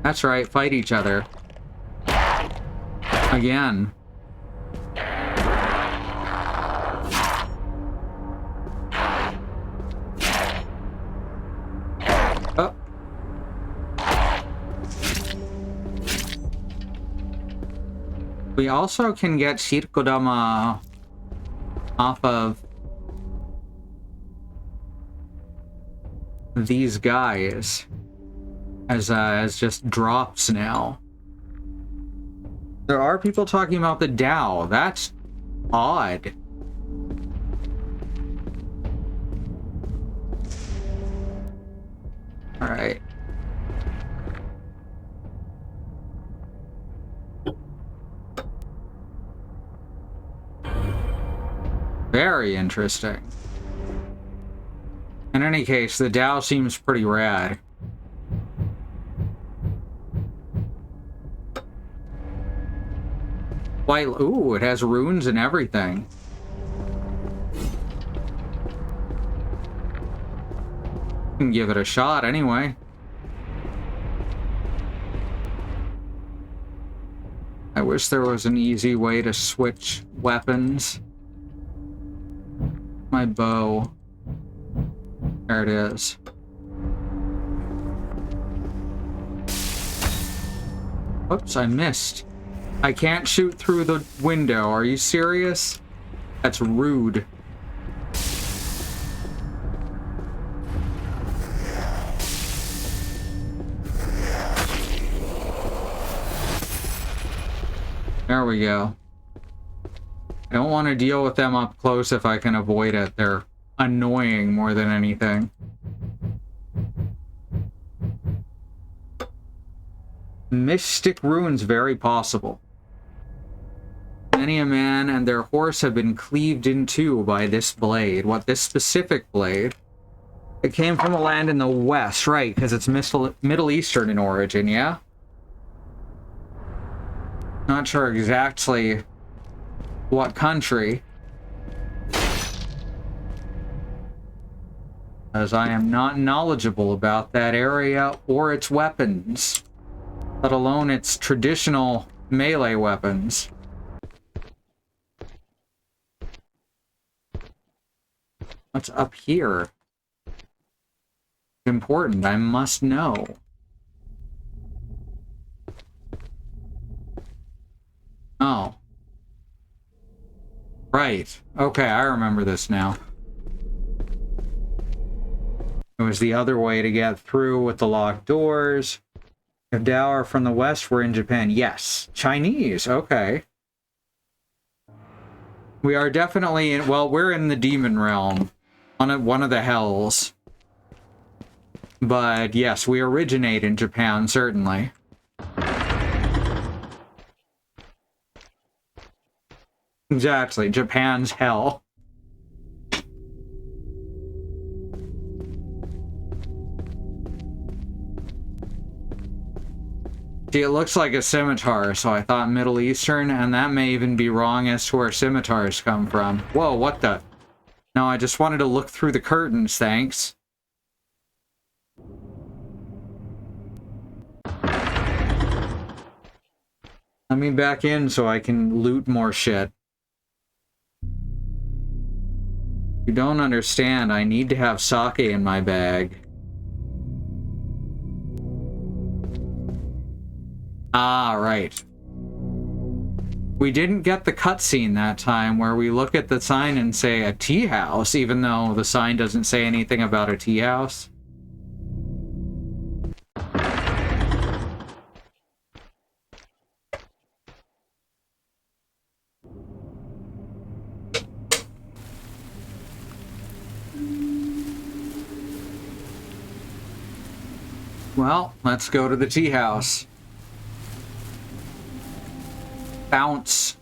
That's right, fight each other. Again. Oh. We also can get Shirkodama off of these guys as just drops now. There are people talking about the Tao. That's odd. All right. Very interesting. In any case, the Tao seems pretty rad. Why, ooh, it has runes and everything. Can give it a shot anyway. I wish there was an easy way to switch weapons. My bow. There it is. Oops, I missed. I can't shoot through the window. Are you serious? That's rude. There we go. I don't want to deal with them up close if I can avoid it. They're annoying more than anything. Mystic runes, very possible. Many a man and their horse have been cleaved in two by this blade. What, this specific blade? It came from a land in the west, right? Because it's Middle Eastern in origin, yeah? Not sure exactly what country. as I am not knowledgeable about that area or its weapons, let alone its traditional melee weapons. What's up here? Important, I must know. Oh. Right. Okay, I remember this now. It was the other way to get through with the locked doors. If Tao are from the west, we're in Japan. Yes. Chinese. Okay. We are definitely in... Well, we're in the demon realm. On one of the hells. But yes, we originate in Japan, certainly. Exactly. Japan's hell. See, it looks like a scimitar, so I thought Middle Eastern, and that may even be wrong as to where scimitars come from. Whoa, what the? No, I just wanted to look through the curtains, thanks. Let me back in so I can loot more shit. You don't understand, I need to have sake in my bag. Ah, right. We didn't get the cutscene that time where we look at the sign and say a tea house, even though the sign doesn't say anything about a tea house. Well, let's go to the tea house. Bounce.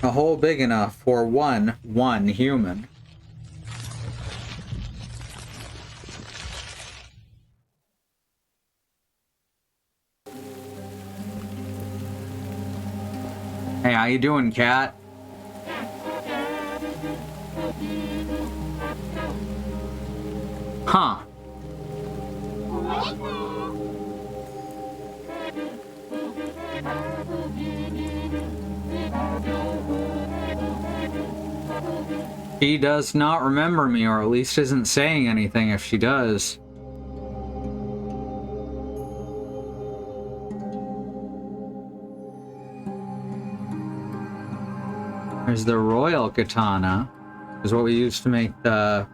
A hole big enough for one human. Hey, how you doing, cat? Huh. She does not remember me, or at least isn't saying anything if she does. There's the royal katana, is what we used to make the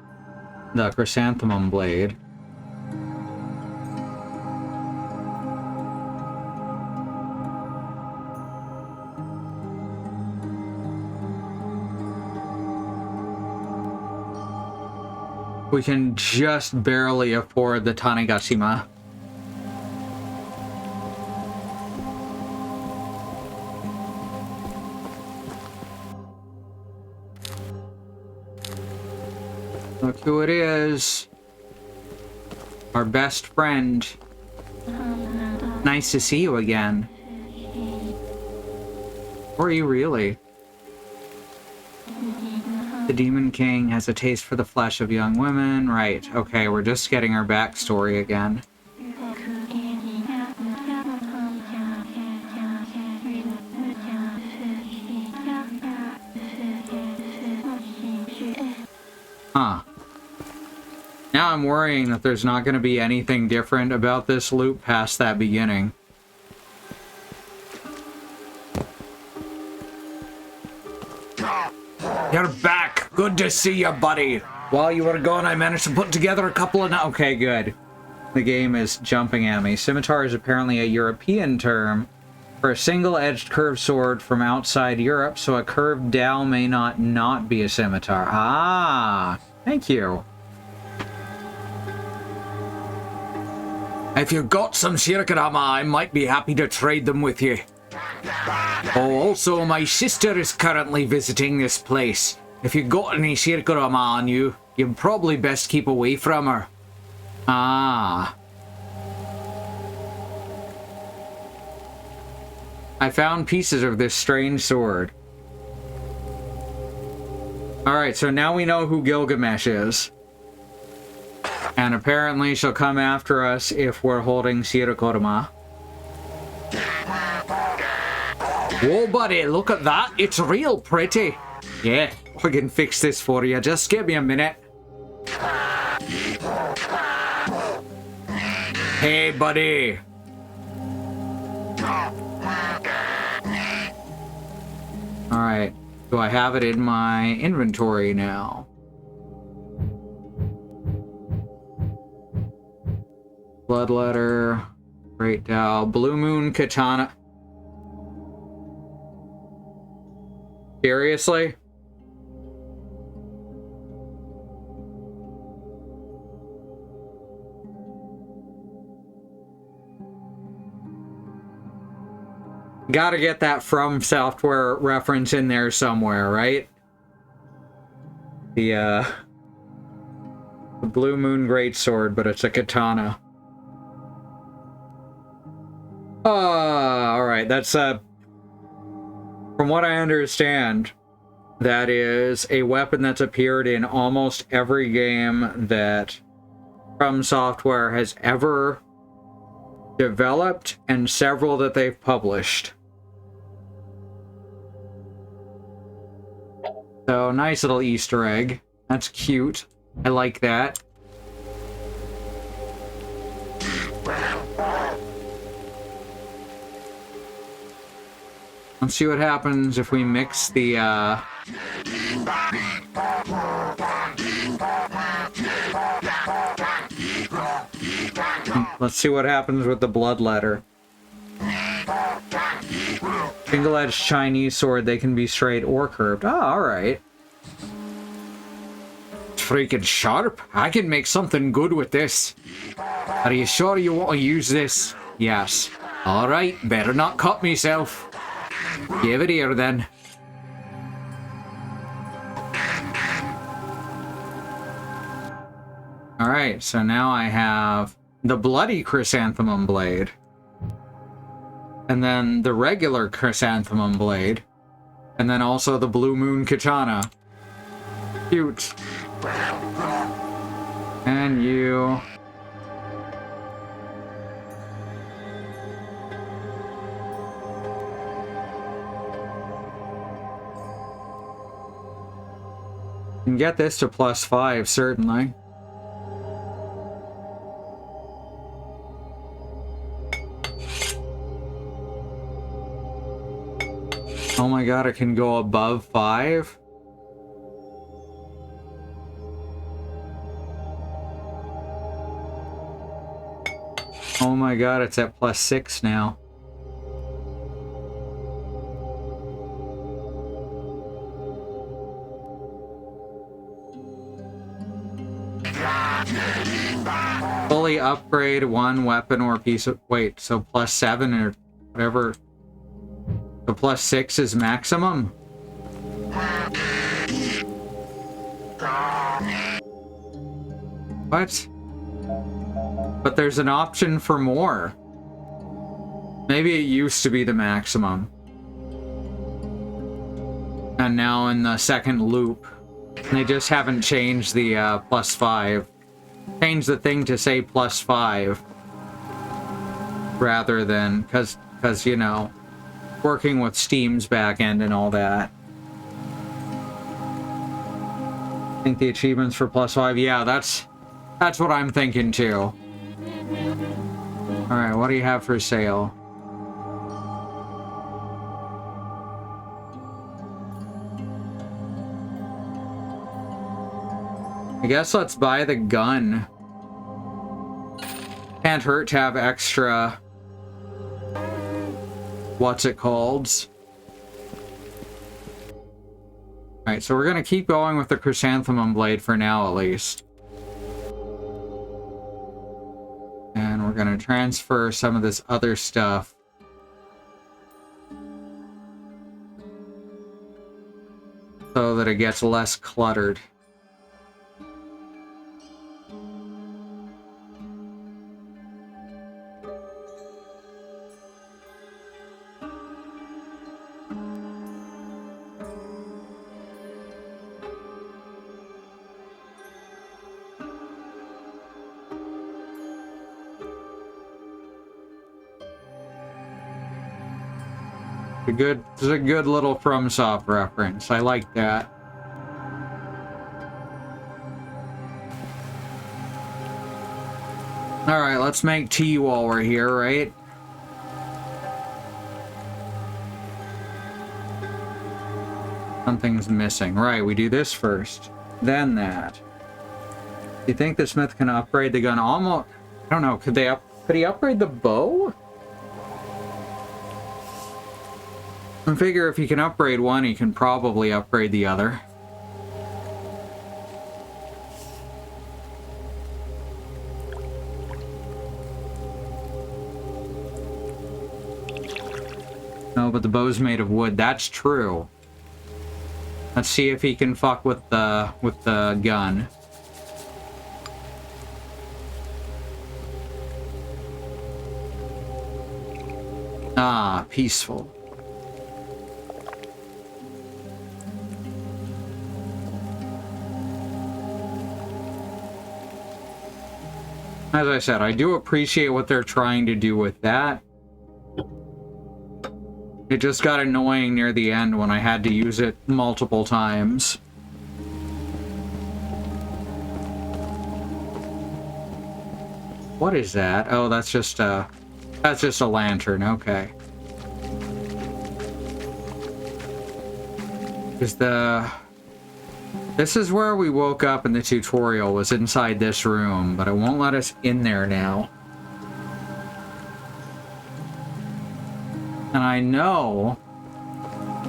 chrysanthemum blade. We can just barely afford the Tanegashima. Look who it is. Our best friend. Nice to see you again. Or are you really? The Demon King has a taste for the flesh of young women. Right, okay, we're just getting our backstory again. Huh. Now I'm worrying that there's not going to be anything different about this loop past that beginning. You're back! Good to see you, buddy! While you were gone, I managed to put together a couple of... Okay, good. The game is jumping at me. Scimitar is apparently a European term for a single-edged curved sword from outside Europe, so a curved dowel may not be a scimitar. Ah! Thank you. If you've got some shirikarama, I might be happy to trade them with you. Oh, also, my sister is currently visiting this place. If you got any shirikarama on you, you'd probably best keep away from her. Ah. I found pieces of this strange sword. Alright, so now we know who Gilgamesh is. And apparently she'll come after us if we're holding Shirakoruma. Whoa, buddy, look at that. It's real pretty. Yeah, I can fix this for you. Just give me a minute. Hey, buddy. Alright. Do I have it in my inventory now? Bloodletter. Great Dow. Blue Moon Katana. Seriously? Gotta get that From Software reference in there somewhere, right? The Blue Moon Greatsword, but it's a katana. Alright, that's, from what I understand, that is a weapon that's appeared in almost every game that From Software has ever developed, and several that they've published. So, nice little Easter egg. That's cute. I like that. Let's see what happens if we mix the, Let's see what happens with the Bloodletter. Single-edged Chinese sword, they can be straight or curved. Oh, alright. It's freaking sharp. I can make something good with this. Are you sure you want to use this? Yes. Alright, better not cut myself. Give it here then. Alright, so now I have the Bloody Chrysanthemum Blade. And then the regular Chrysanthemum Blade. And then also the Blue Moon Katana. Cute. And you... can get this to +5, certainly. Oh my god, it can go above 5? Oh my god, it's at +6 now. Fully upgrade one weapon or piece of... wait, so +7 or whatever... the +6 is maximum? What? But there's an option for more. Maybe it used to be the maximum. And now in the second loop, they just haven't changed the +5. Changed the thing to say +5. Rather than, because you know, working with Steam's backend and all that. I think the achievements for +5, yeah, that's what I'm thinking too. Alright, what do you have for sale? I guess let's buy the gun. Can't hurt to have extra... what's it called? Alright, so we're gonna keep going with the Chrysanthemum Blade for now, at least. And we're gonna transfer some of this other stuff. So that it gets less cluttered. It's a good little FromSoft reference. I like that. Alright, let's make tea while we're here, right? Something's missing. Right, we do this first. Then that. Do you think the smith can upgrade the gun? Almost... I don't know, could he upgrade the bow? I figure if he can upgrade one, he can probably upgrade the other. No, but the bow's made of wood. That's true. Let's see if he can fuck with the gun. Ah, peaceful. As I said, I do appreciate what they're trying to do with that. It just got annoying near the end when I had to use it multiple times. What is that? Oh, that's just a lantern. Okay. This is where we woke up in the tutorial, was inside this room, but it won't let us in there now. And I know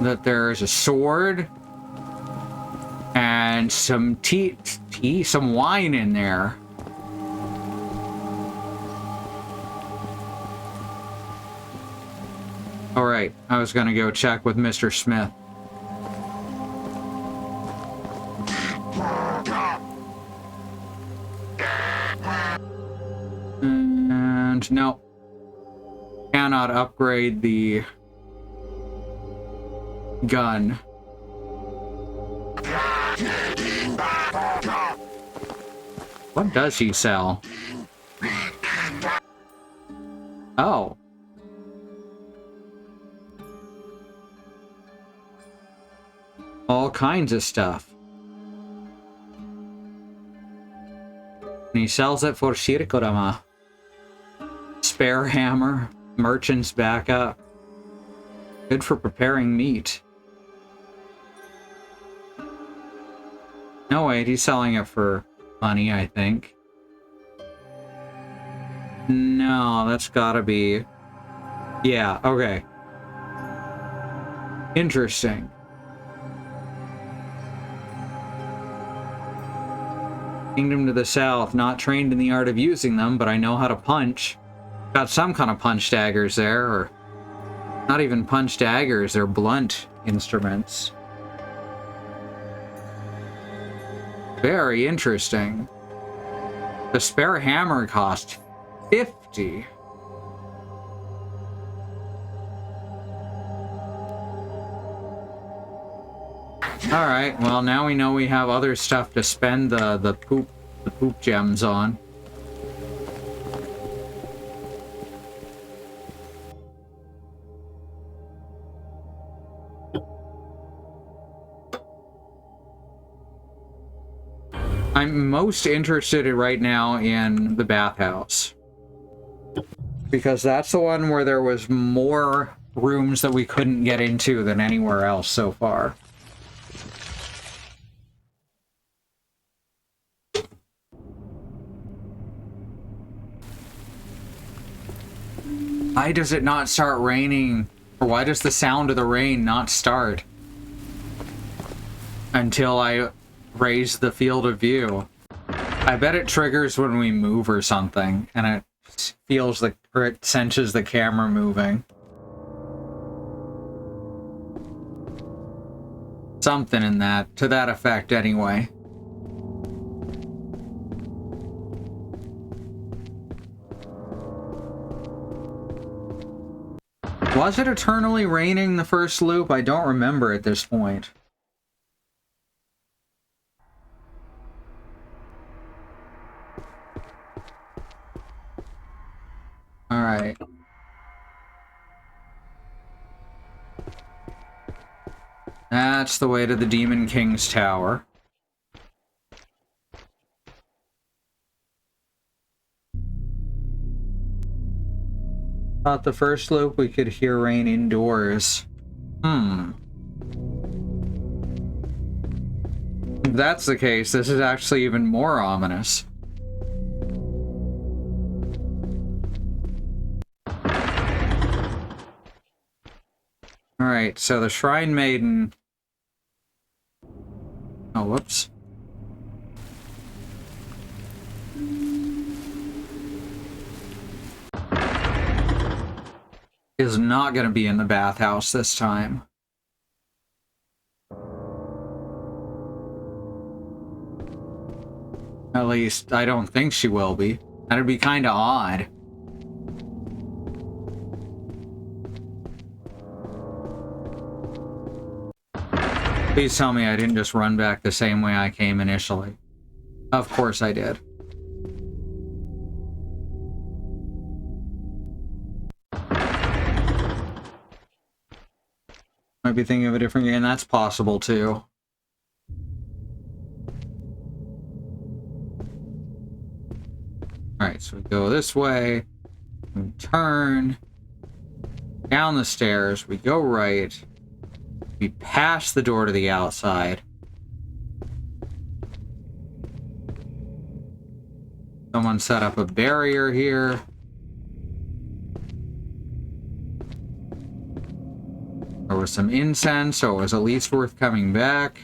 that there's a sword and some some wine in there. All right, I was gonna go check with Mr. Smith. And no. Cannot upgrade the gun. What does he sell? Oh. All kinds of stuff. And he sells it for Shirikorama. Spare hammer. Merchant's backup. Good for preparing meat. No, wait, he's selling it for money, I think. No, that's gotta be... Yeah, okay. Interesting. Kingdom to the south, not trained in the art of using them, but I know how to punch. Got some kind of punch daggers there, or not even punch daggers, they're blunt instruments. Very interesting. The spare hammer cost 50. Alright, well now we know we have other stuff to spend the poop gems on. I'm most interested right now in the bathhouse. Because that's the one where there was more rooms that we couldn't get into than anywhere else so far. Why does it not start raining? Or why does the sound of the rain not start? Until I raise the field of view. I bet it triggers when we move or something, and it feels like, or it senses the camera moving. Something in that, to that effect anyway. Was it eternally raining the first loop? I don't remember at this point. Alright. That's the way to the Demon King's Tower. Thought the first loop we could hear rain indoors. If that's the case, this is actually even more ominous. Alright, so the Shrine Maiden... Oh, whoops. Is not going to be in the bathhouse this time. At least, I don't think she will be. That'd be kind of odd. Please tell me I didn't just run back the same way I came initially. Of course I did. Might be thinking of a different game. That's possible too. Alright, so we go this way. We turn. Down the stairs. We go right. We pass the door to the outside. Someone set up a barrier here. There was some incense, so it was at least worth coming back.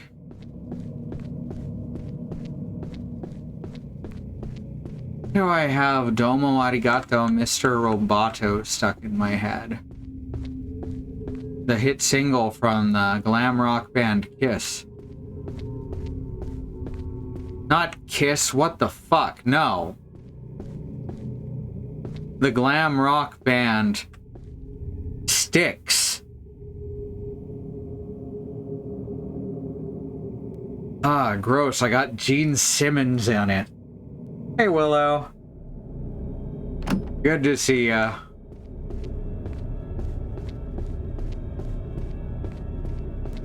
Why do I have Domo Arigato Mr. Roboto stuck in my head? The hit single from the glam rock band Kiss. Not Kiss, what the fuck? No. The glam rock band Styx. Ah, gross. I got Gene Simmons in it. Hey, Willow. Good to see ya.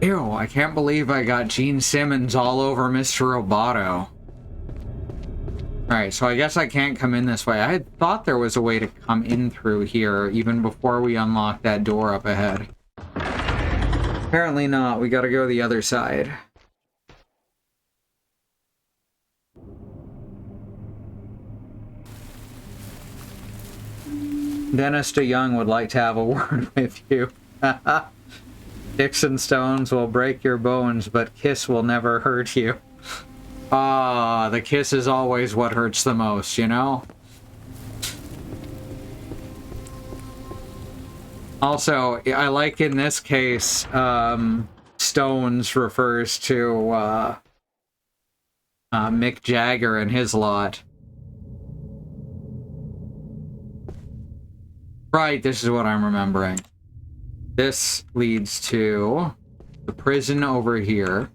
Ew, I can't believe I got Gene Simmons all over Mr. Roboto. Alright, so I guess I can't come in this way. I had thought there was a way to come in through here even before we unlocked that door up ahead. Apparently not. We gotta go the other side. Dennis DeYoung would like to have a word with you. Sticks and stones will break your bones, but kiss will never hurt you. Ah, the kiss is always what hurts the most, you know? Also, I like in this case, stones refers to Mick Jagger and his lot. Right, this is what I'm remembering. This leads to the prison over here.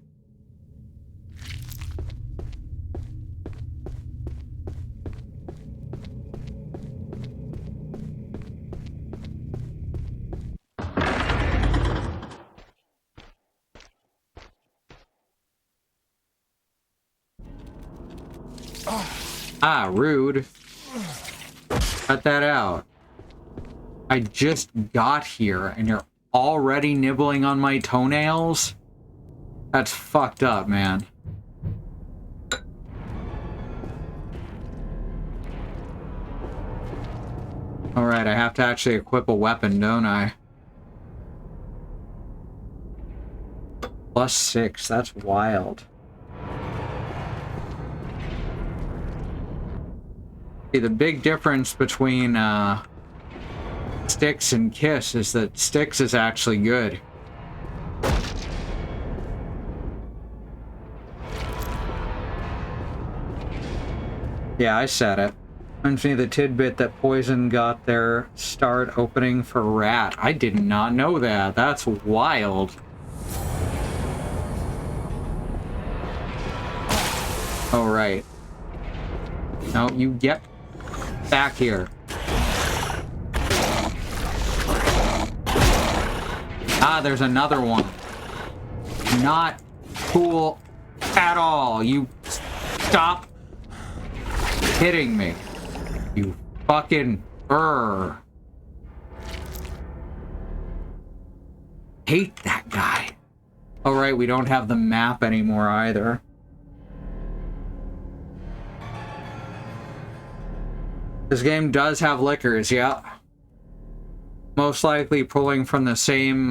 Ah, rude. Cut that out. I just got here and you're already nibbling on my toenails? That's fucked up, man. Alright, I have to actually equip a weapon, don't I? +6, that's wild. See, the big difference between, Styx and Kiss is that Styx is actually good. Yeah, I said it. Reminds me of the tidbit that Poison got their start opening for Rat. I did not know that. That's wild. Oh, right. No, you get back here. Ah, there's another one. Not cool at all. You stop hitting me. You fucking hate that guy. Oh, right, we don't have the map anymore either. This game does have liquors, yeah. Most likely pulling from the same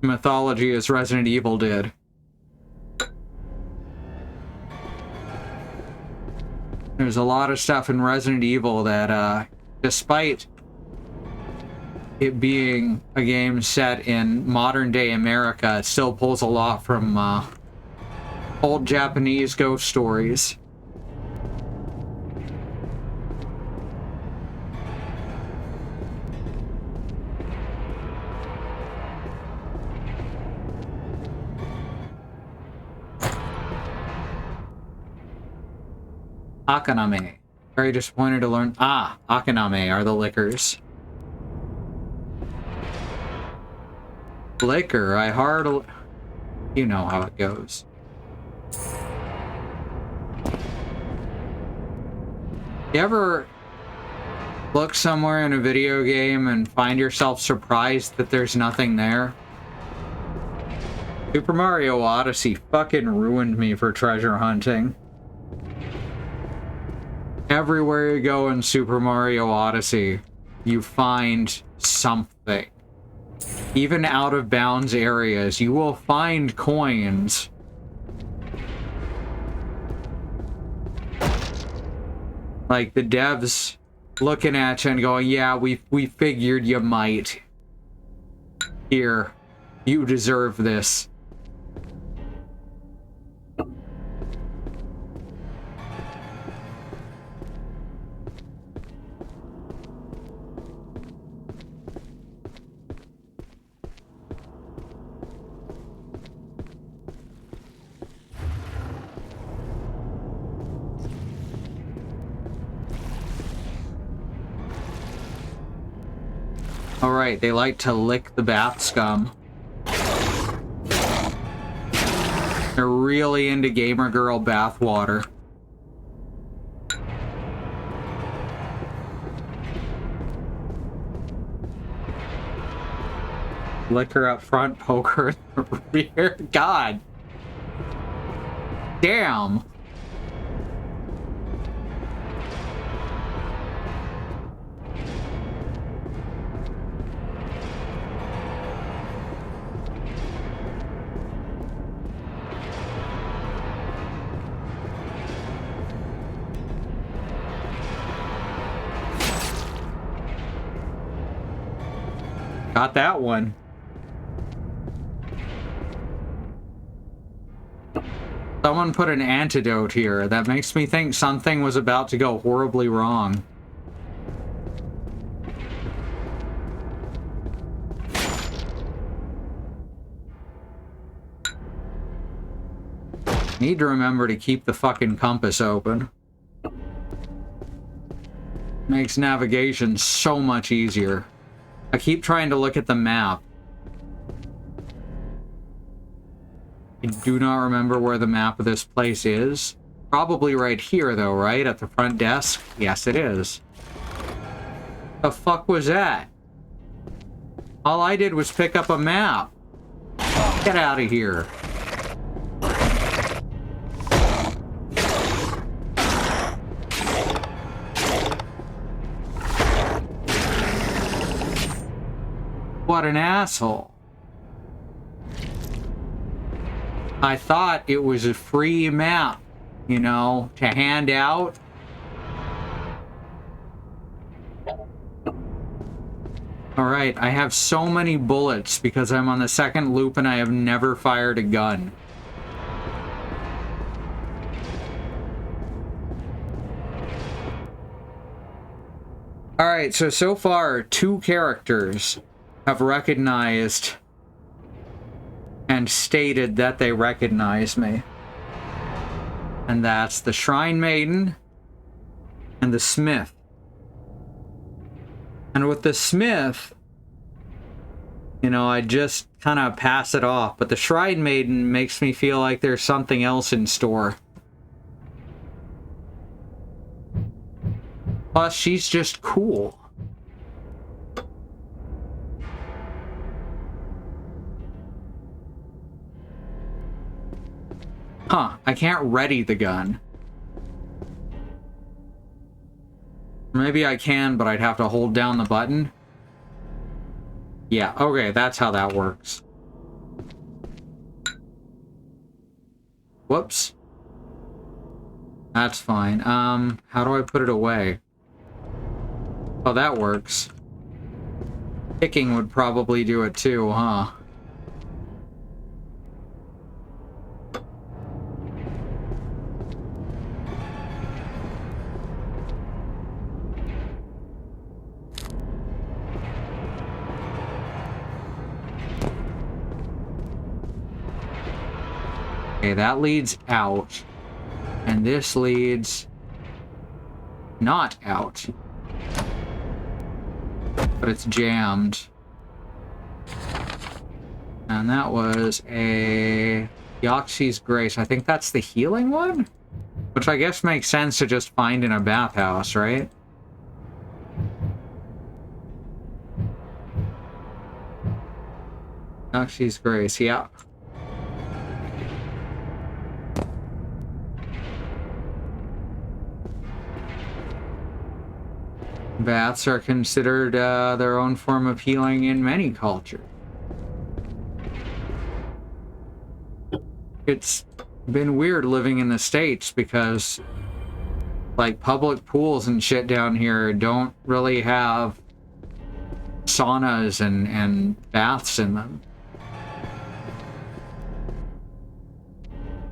mythology as Resident Evil did. There's a lot of stuff in Resident Evil that, despite it being a game set in modern-day America, it still pulls a lot from old Japanese ghost stories. Akaname. Very disappointed to learn. Ah, Akaname are the liquors. Liquor, I hardly... You know how it goes. You ever look somewhere in a video game and find yourself surprised that there's nothing there? Super Mario Odyssey fucking ruined me for treasure hunting. Everywhere you go in Super Mario Odyssey, you find something. Even out of bounds areas, you will find coins. Like the devs looking at you and going, yeah, we figured you might. Here, you deserve this. Alright, they like to lick the bath scum. They're really into gamer girl bath water. Liquor up front, poker in the rear. God. Damn. Got that one. Someone put an antidote here. That makes me think something was about to go horribly wrong. Need to remember to keep the fucking compass open. Makes navigation so much easier. I keep trying to look at the map. I do not remember where the map of this place is. Probably right here, though, right? At the front desk? Yes, it is. The fuck was that? All I did was pick up a map. Get out of here. What an asshole. I thought it was a free map, you know, to hand out. Alright, I have so many bullets because I'm on the second loop and I have never fired a gun. Alright, so far, 2 characters have recognized and stated that they recognize me. And that's the Shrine Maiden and the Smith. And with the Smith, you know, I just kind of pass it off. But the Shrine Maiden makes me feel like there's something else in store. Plus, she's just cool. Huh, I can't ready the gun. Maybe I can, but I'd have to hold down the button. Yeah, okay, that's how that works. Whoops. That's fine. How do I put it away? Oh, that works. Kicking would probably do it too, huh? Okay, that leads out. And this leads not out. But it's jammed. And that was a Yoxi's Grace. I think that's the healing one? Which I guess makes sense to just find in a bathhouse, right? Yoxi's Grace, yeah. Baths are considered their own form of healing in many cultures. It's been weird living in the States because, like, public pools and shit down here don't really have saunas and baths in them.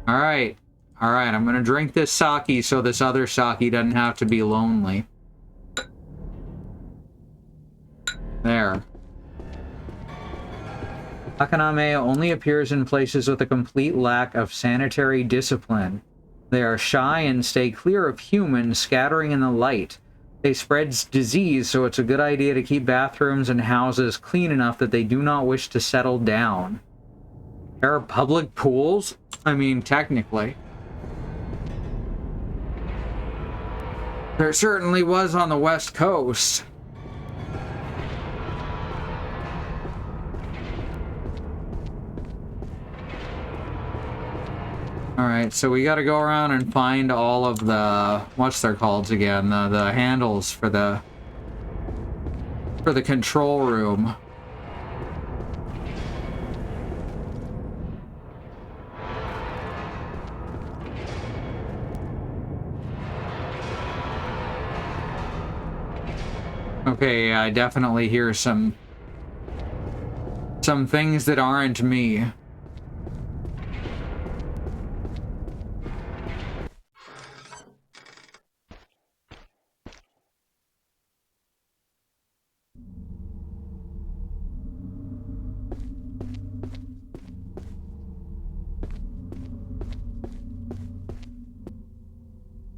Alright. Alright, I'm gonna drink this sake so this other sake doesn't have to be lonely. There. Hakaname only appears in places with a complete lack of sanitary discipline. They are shy and stay clear of humans scattering in the light. They spread disease, so it's a good idea to keep bathrooms and houses clean enough that they do not wish to settle down. There are public pools? I mean, technically. There certainly was on the West Coast. Alright, so we gotta go around and find all of the... what's they're called again? The handles for the control room. Okay, I definitely hear some things that aren't me.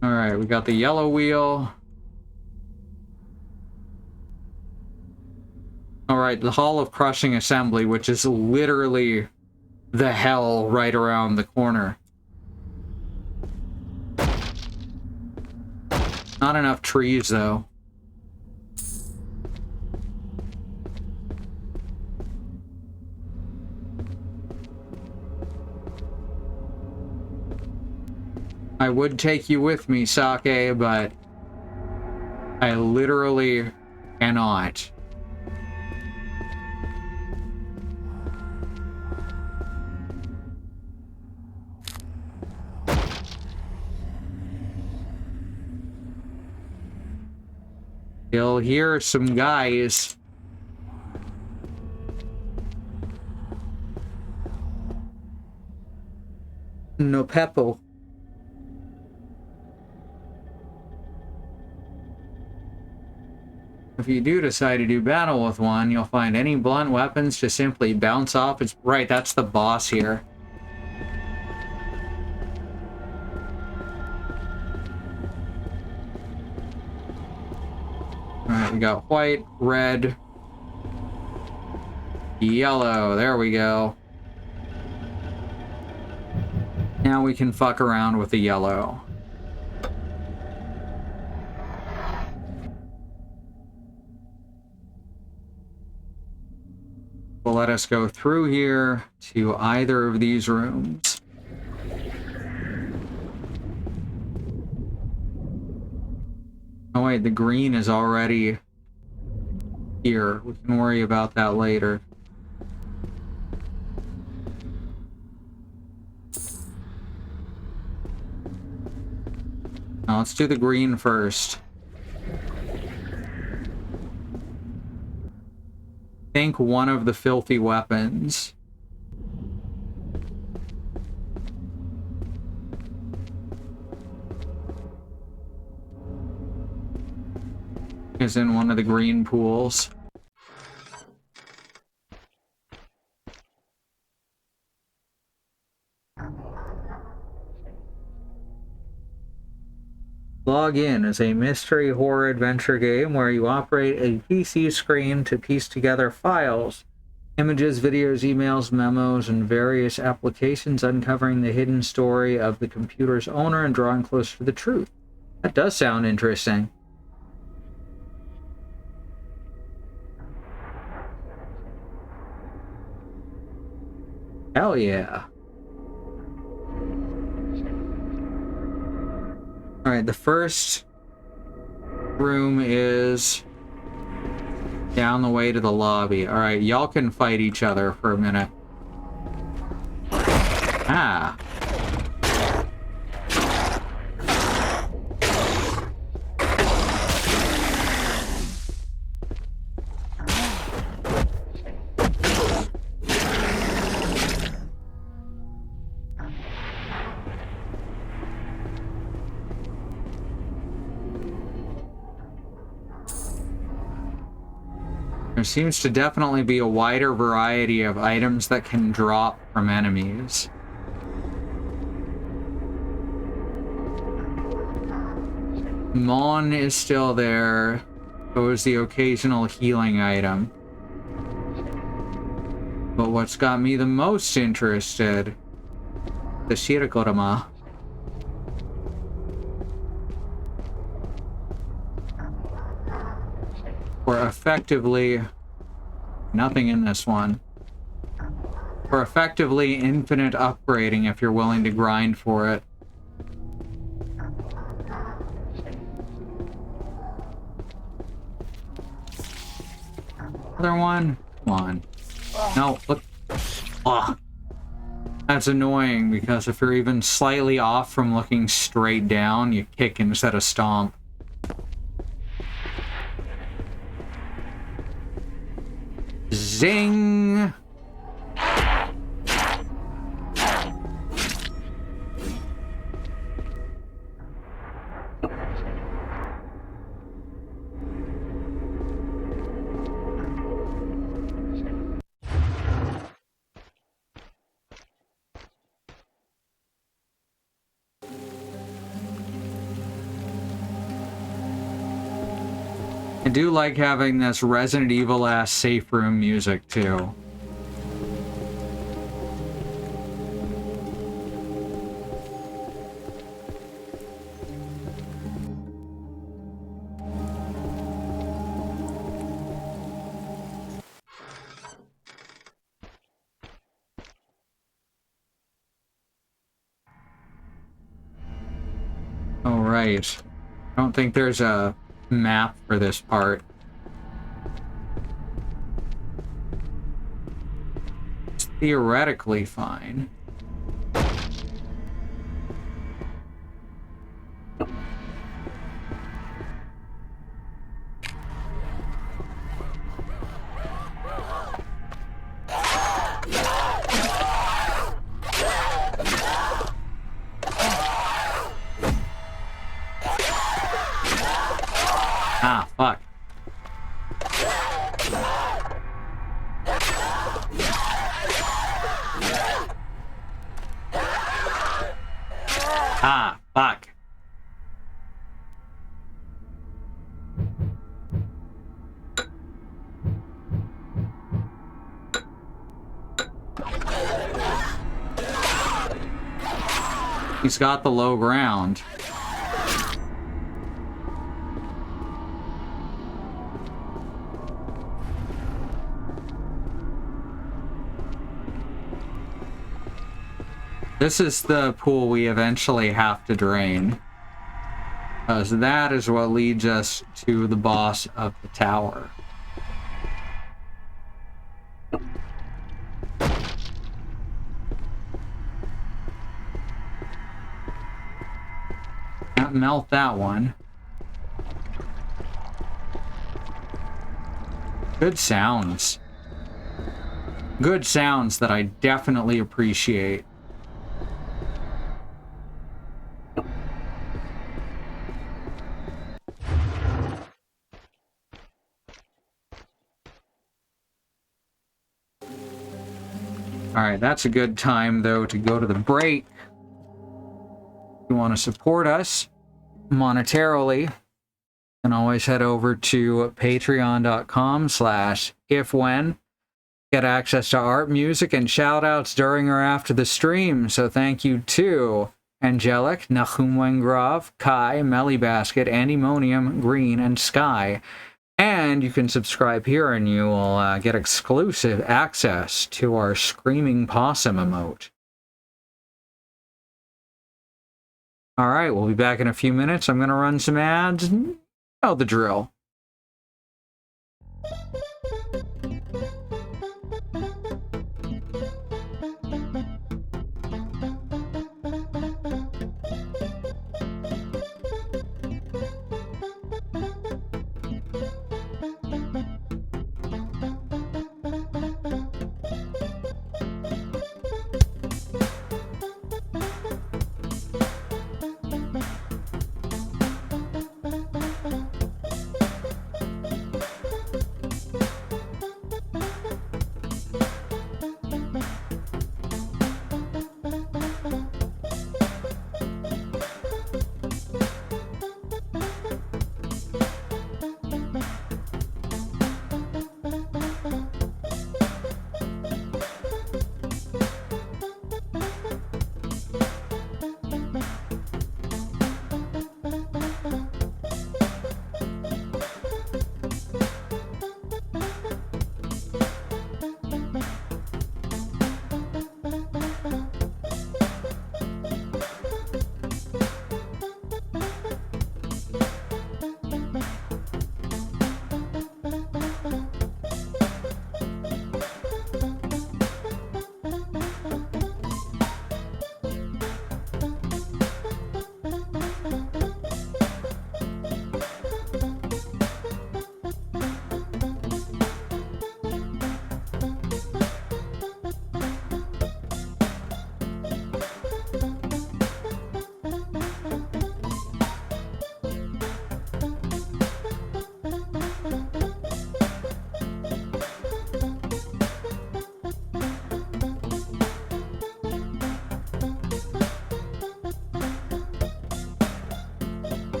Alright, we got the yellow wheel. Alright, the Hall of Crushing Assembly, which is literally the hell right around the corner. Not enough trees, though. I would take you with me, Sake, but I literally cannot. You'll hear some guys. No Peppo. If you do decide to do battle with one, you'll find any blunt weapons to simply bounce off. It's right, that's the boss here. Alright, we got white, red. Yellow, there we go. Now we can fuck around with the yellow. Will let us go through here to either of these rooms. Oh wait, the green is already here. We can worry about that later. Now let's do the green first. Think one of the filthy weapons. Is in one of the green pools. Log In is a mystery horror adventure game where you operate a PC screen to piece together files, images, videos, emails, memos, and various applications, uncovering the hidden story of the computer's owner and drawing closer to the truth. That does sound interesting. Hell yeah. Alright, the first room is down the way to the lobby. Alright, y'all can fight each other for a minute. Ah. There seems to definitely be a wider variety of items that can drop from enemies. Mon is still there. So is the occasional healing item. But what's got me the most interested, the Shirakorama. Or effectively, nothing in this one. Or effectively infinite upgrading if you're willing to grind for it. Other one? Come on. No, look. Ugh. That's annoying because if you're even slightly off from looking straight down, you kick instead of stomp. Zing! I do like having this Resident Evil-ass safe room music, too. All right. I don't think there's a map for this part. It's theoretically fine. Ah, fuck. Ah, fuck. He's got the low ground. This is the pool we eventually have to drain. Because that is what leads us to the boss of the tower. Can't melt that one. Good sounds. Good sounds that I definitely appreciate. Alright, that's a good time, though, to go to the break. If you want to support us monetarily, you can always head over to patreon.com/ifwhen. Get access to art, music, and shout-outs during or after the stream. So thank you to Angelic, Nahum Wengrav, Kai, Melly Basket, Andymonium, Green, and Sky. And you can subscribe here and you will get exclusive access to our Screaming Possum emote. Alright, we'll be back in a few minutes. I'm going to run some ads. You know the drill.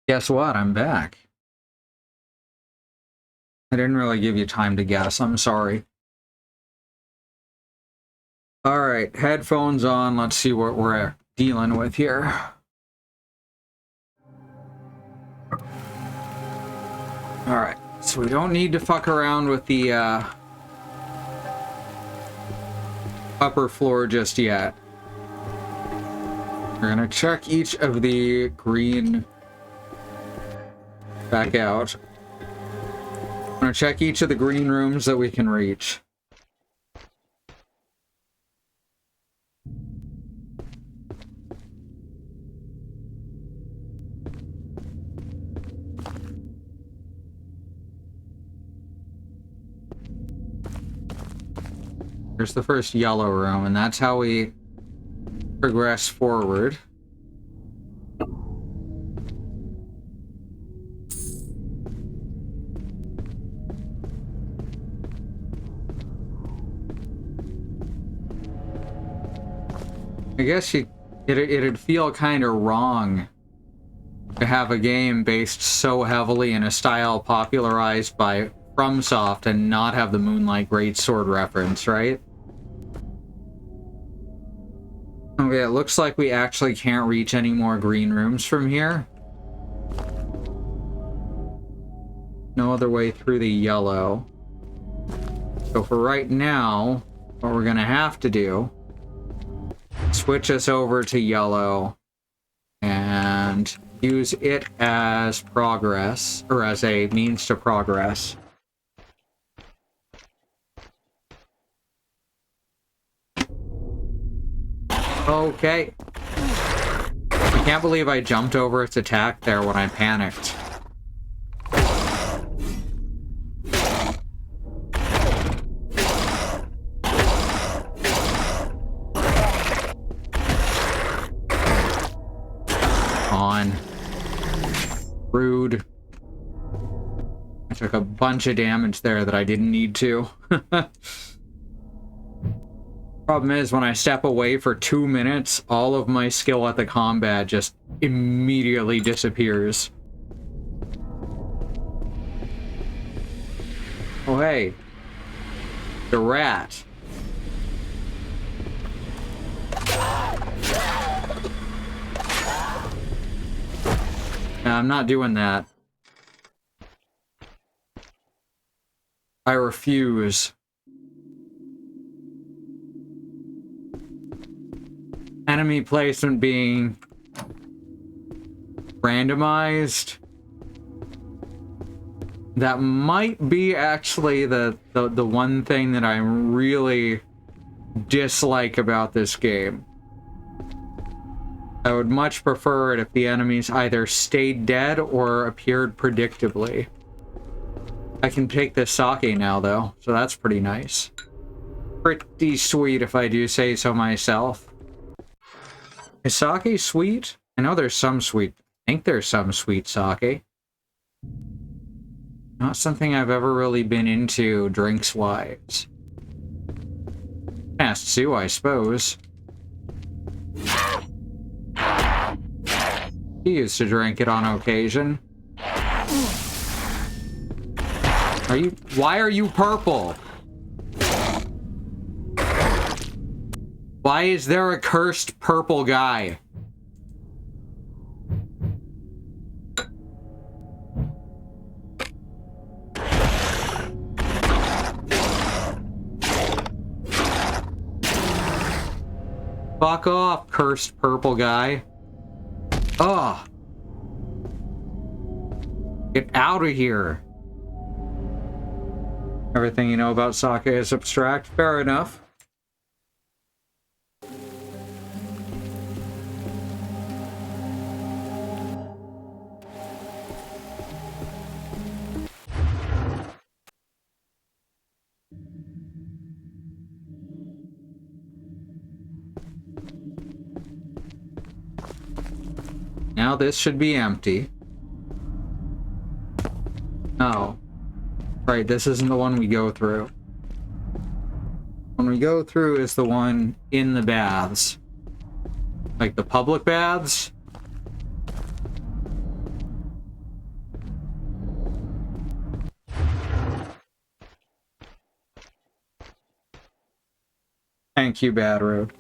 Guess what? I'm back. I didn't really give you time to guess. I'm sorry. All right, headphones on. Let's see what we're dealing with here. All right, so we don't need to fuck around with the upper floor just yet. We're gonna check each of the green back out. I'm gonna check each of the green rooms that we can reach. Here's the first yellow room, and that's how we progress forward. I guess it'd feel kind of wrong to have a game based so heavily in a style popularized by FromSoft and not have the Moonlight Greatsword reference, right? Okay, it looks like we actually can't reach any more green rooms from here. No other way through the yellow. So for right now, what we're gonna have to do, switch us over to yellow and use it as progress, or as a means to progress. Okay. I can't believe I jumped over its attack there when I panicked. On. Rude. I took a bunch of damage there that I didn't need to. Problem is, when I step away for 2 minutes, all of my skill at the combat just immediately disappears. Oh, hey. The rat. No, I'm not doing that. I refuse. Enemy placement being randomized. That might be actually the one thing that I really dislike about this game. I would much prefer it if the enemies either stayed dead or appeared predictably. I can take this sake now, though, so that's pretty nice. Pretty sweet, if I do say so myself. Is sake sweet? I know there's some sweet. I think there's some sweet sake. Not something I've ever really been into drinks-wise. Asked Sue, I suppose. He used to drink it on occasion. Why are you purple? Why is there a cursed purple guy? Fuck off, cursed purple guy. Ugh. Get out of here. Everything you know about sake is abstract. Fair enough. Now this should be empty. Oh. Right, this isn't the one we go through. When we go through is the one in the baths. Like the public baths. Thank you, Bad Road.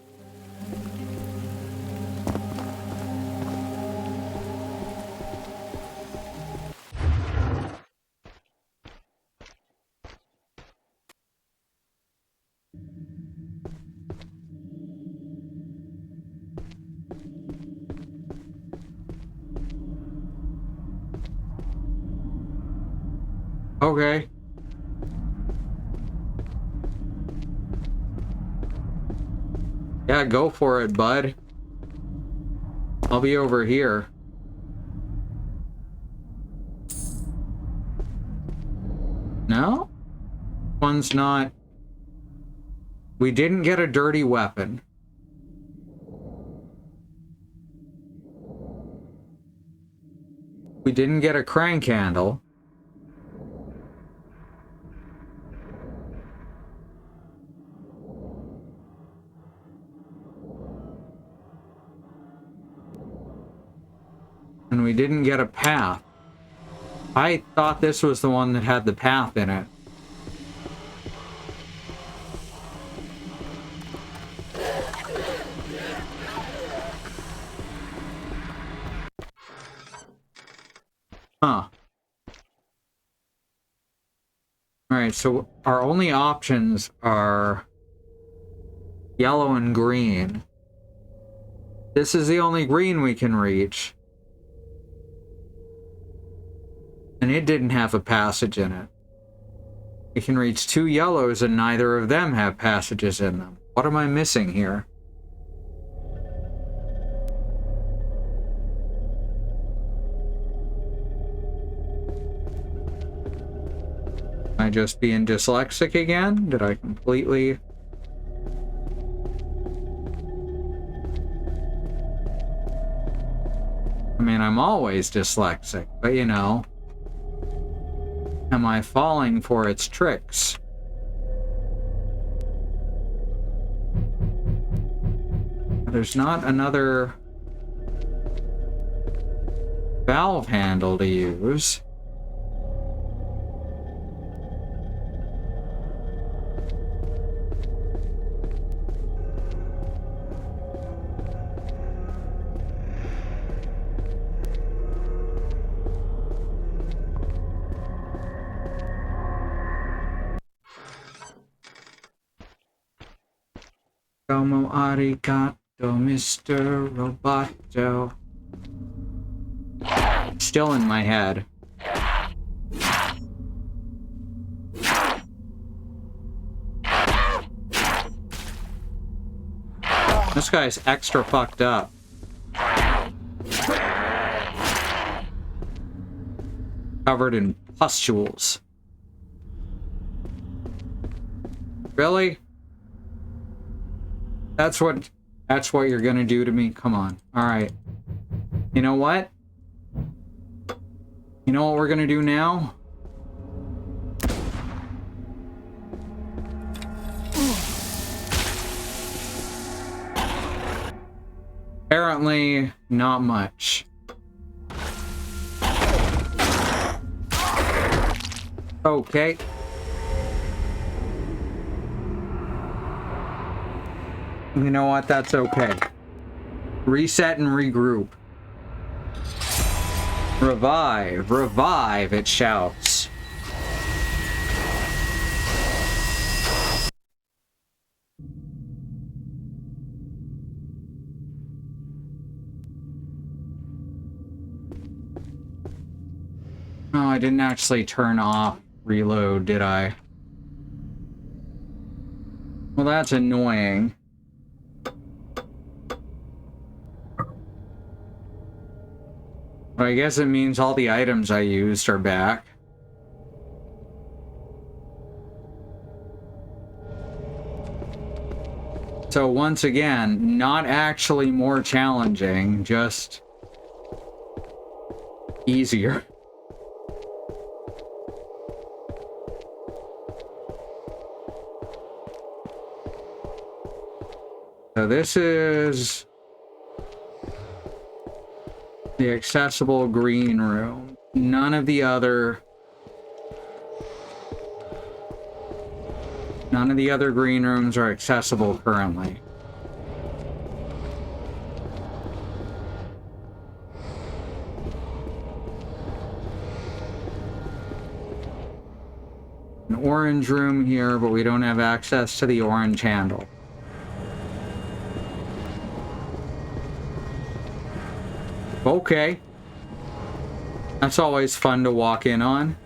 Okay. Yeah, go for it, bud. I'll be over here. No? One's not. We didn't get a dirty weapon. We didn't get a crank handle. And we didn't get a path. I thought this was the one that had the path in it. Huh. Alright, so our only options are yellow and green. This is the only green we can reach. And it didn't have a passage in it. We can reach 2 yellows and neither of them have passages in them. What am I missing here? Am I just being dyslexic again? Did I completely... I mean, I'm always dyslexic, but you know... Am I falling for its tricks? There's not another valve handle to use. Domo arigato, Mr. Roboto. Still in my head. This guy's extra fucked up. Covered in pustules. Really? That's what you're gonna do to me? Come on. Alright. You know what? You know what we're gonna do now? Apparently, not much. Okay. You know what? That's okay. Reset and regroup. Revive. Revive, it shouts. Oh, I didn't actually turn off reload, did I? Well, that's annoying. But I guess it means all the items I used are back. So once again, not actually more challenging, just easier. So this is the accessible green room. None None of the other green rooms are accessible currently. An orange room here, but we don't have access to the orange handle. Okay. That's always fun to walk in on.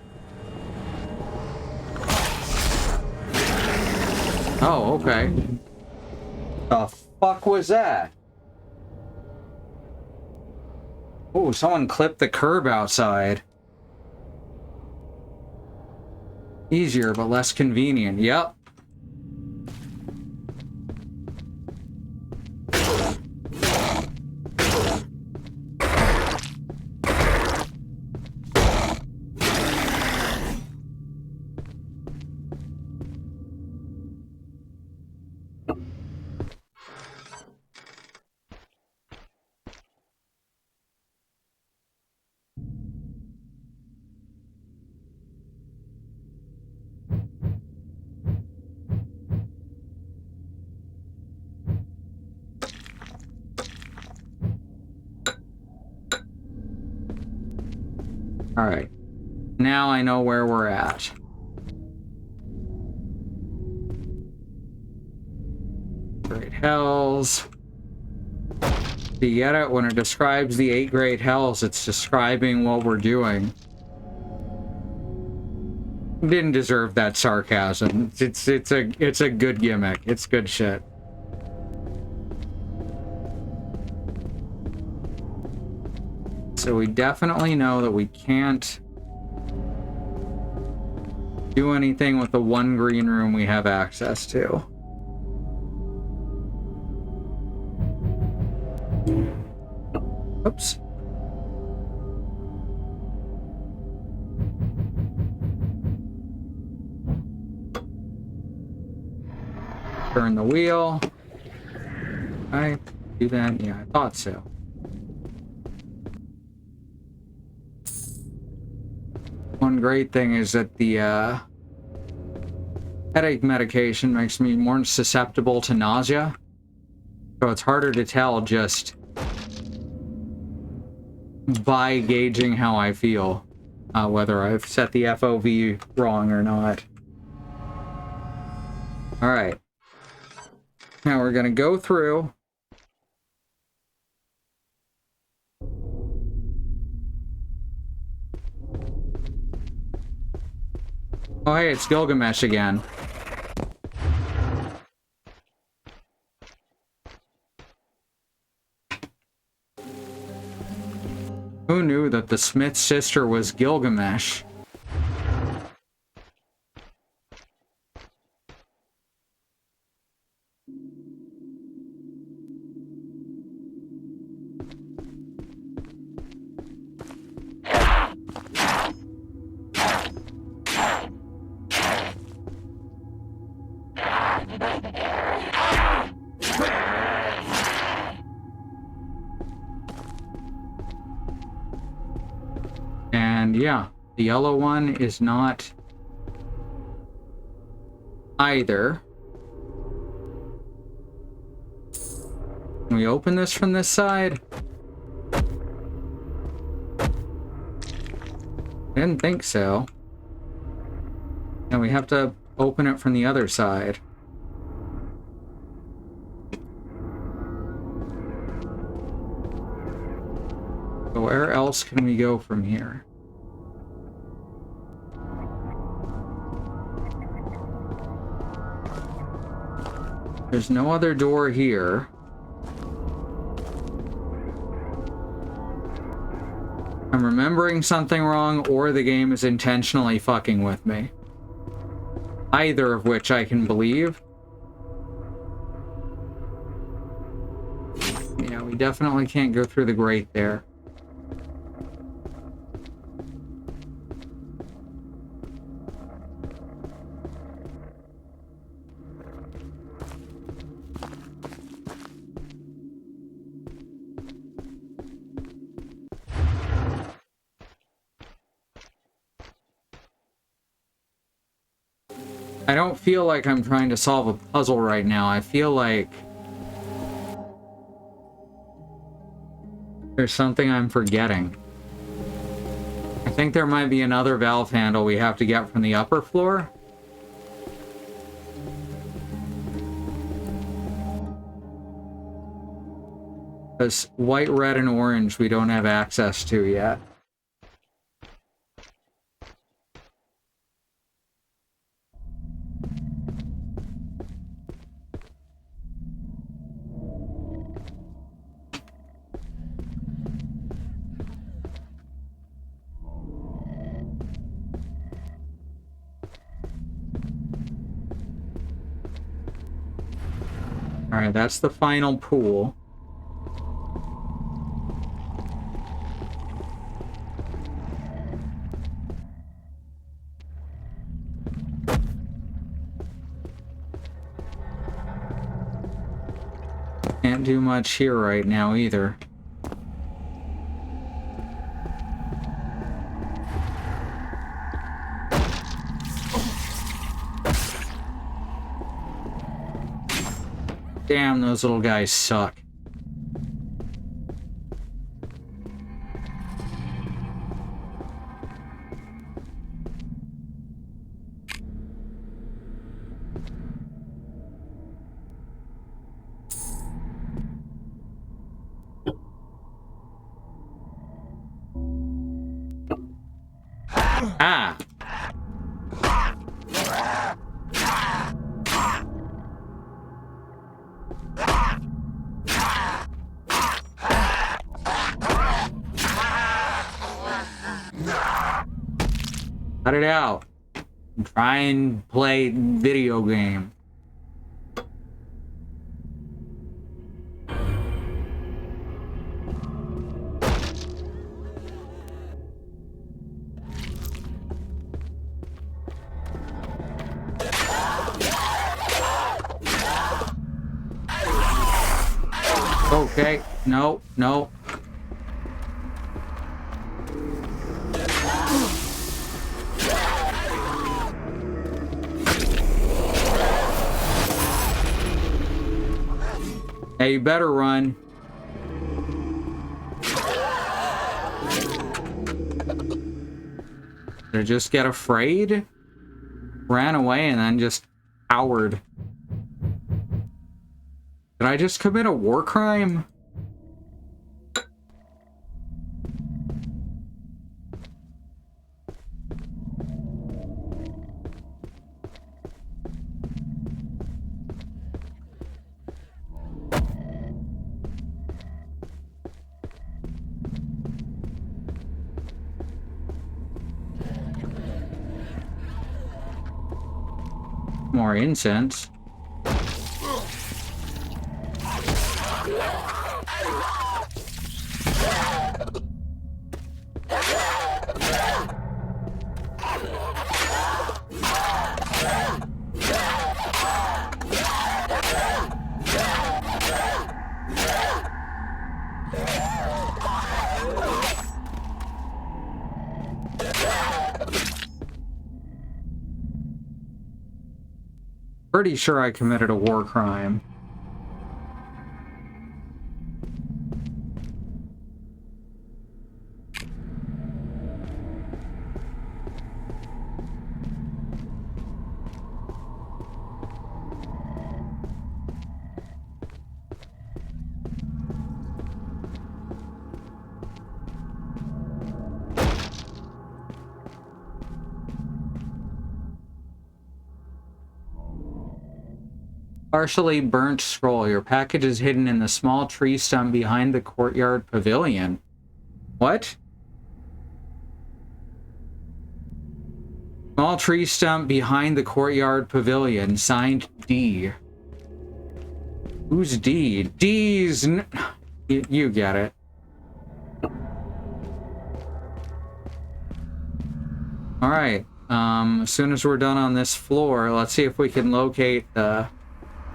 Oh, okay. The fuck was that? Oh, someone clipped the curb outside. Easier, but less convenient. Yep. All right. Now I know where we're at. Great Hells. Do you get it? When it describes the 8 Great Hells, it's describing what we're doing. Didn't deserve that sarcasm. It's a good gimmick. It's good shit. So we definitely know that we can't do anything with the one green room we have access to. Oops. Turn the wheel. I do that? Yeah, I thought so. One great thing is that the headache medication makes me more susceptible to nausea. So it's harder to tell just by gauging how I feel, whether I've set the FOV wrong or not. All right. Now we're going to go through. Oh, hey, it's Gilgamesh again. Who knew that the Smith's sister was Gilgamesh? And yeah, the yellow one is not either. Can we open this from this side? Didn't think so. And we have to open it from the other side. So where else can we go from here? There's no other door here. I'm remembering something wrong, or the game is intentionally fucking with me. Either of which I can believe. Yeah, we definitely can't go through the grate there. I don't feel like I'm trying to solve a puzzle right now. I feel like there's something I'm forgetting. I think there might be another valve handle we have to get from the upper floor. Because white, red, and orange we don't have access to yet. Alright, that's the final pool. Can't do much here right now either. Damn, those little guys suck. Ah! Cut it out. Try and play video game. Okay, no, no. Hey, you better run. Did I just get afraid? Ran away and then just cowered. Did I just commit a war crime? More incense. Pretty sure I committed a war crime. Partially burnt scroll. Your package is hidden in the small tree stump behind the courtyard pavilion. What? Small tree stump behind the courtyard pavilion. Signed D. Who's D? D's... You get it. Alright. As soon as we're done on this floor, let's see if we can locate the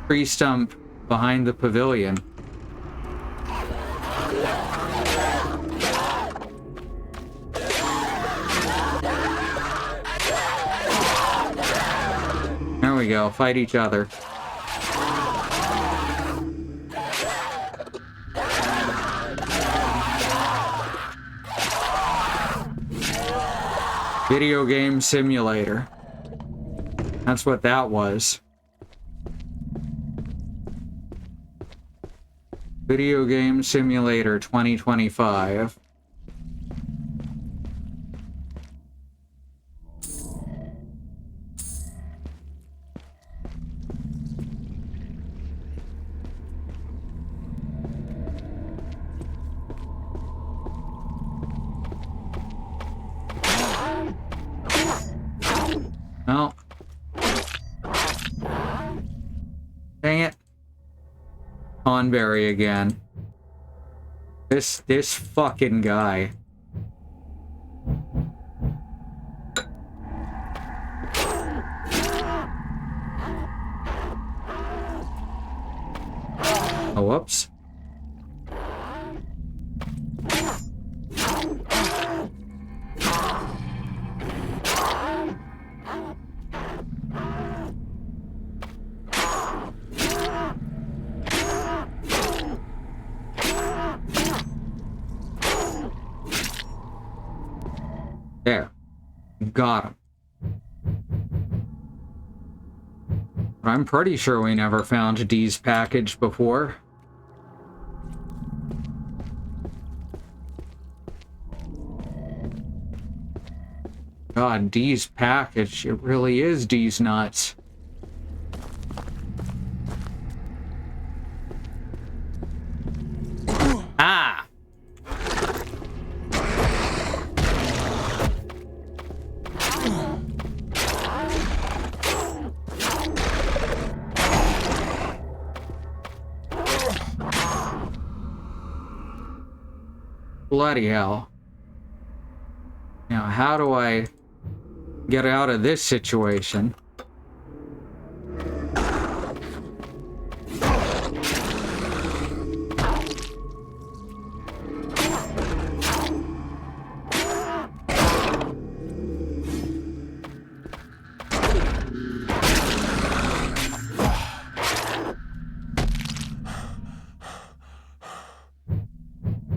tree stump behind the pavilion. we go. Fight each other. Video game simulator. That's what that was. Video game simulator 2025. No. Dang it. Conberry again. This fucking guy. Oh, whoops. There. Got him. But I'm pretty sure we never found Dee's package before. God, Dee's package. It really is Dee's nuts. Ah! Bloody hell. Now, how do I get out of this situation?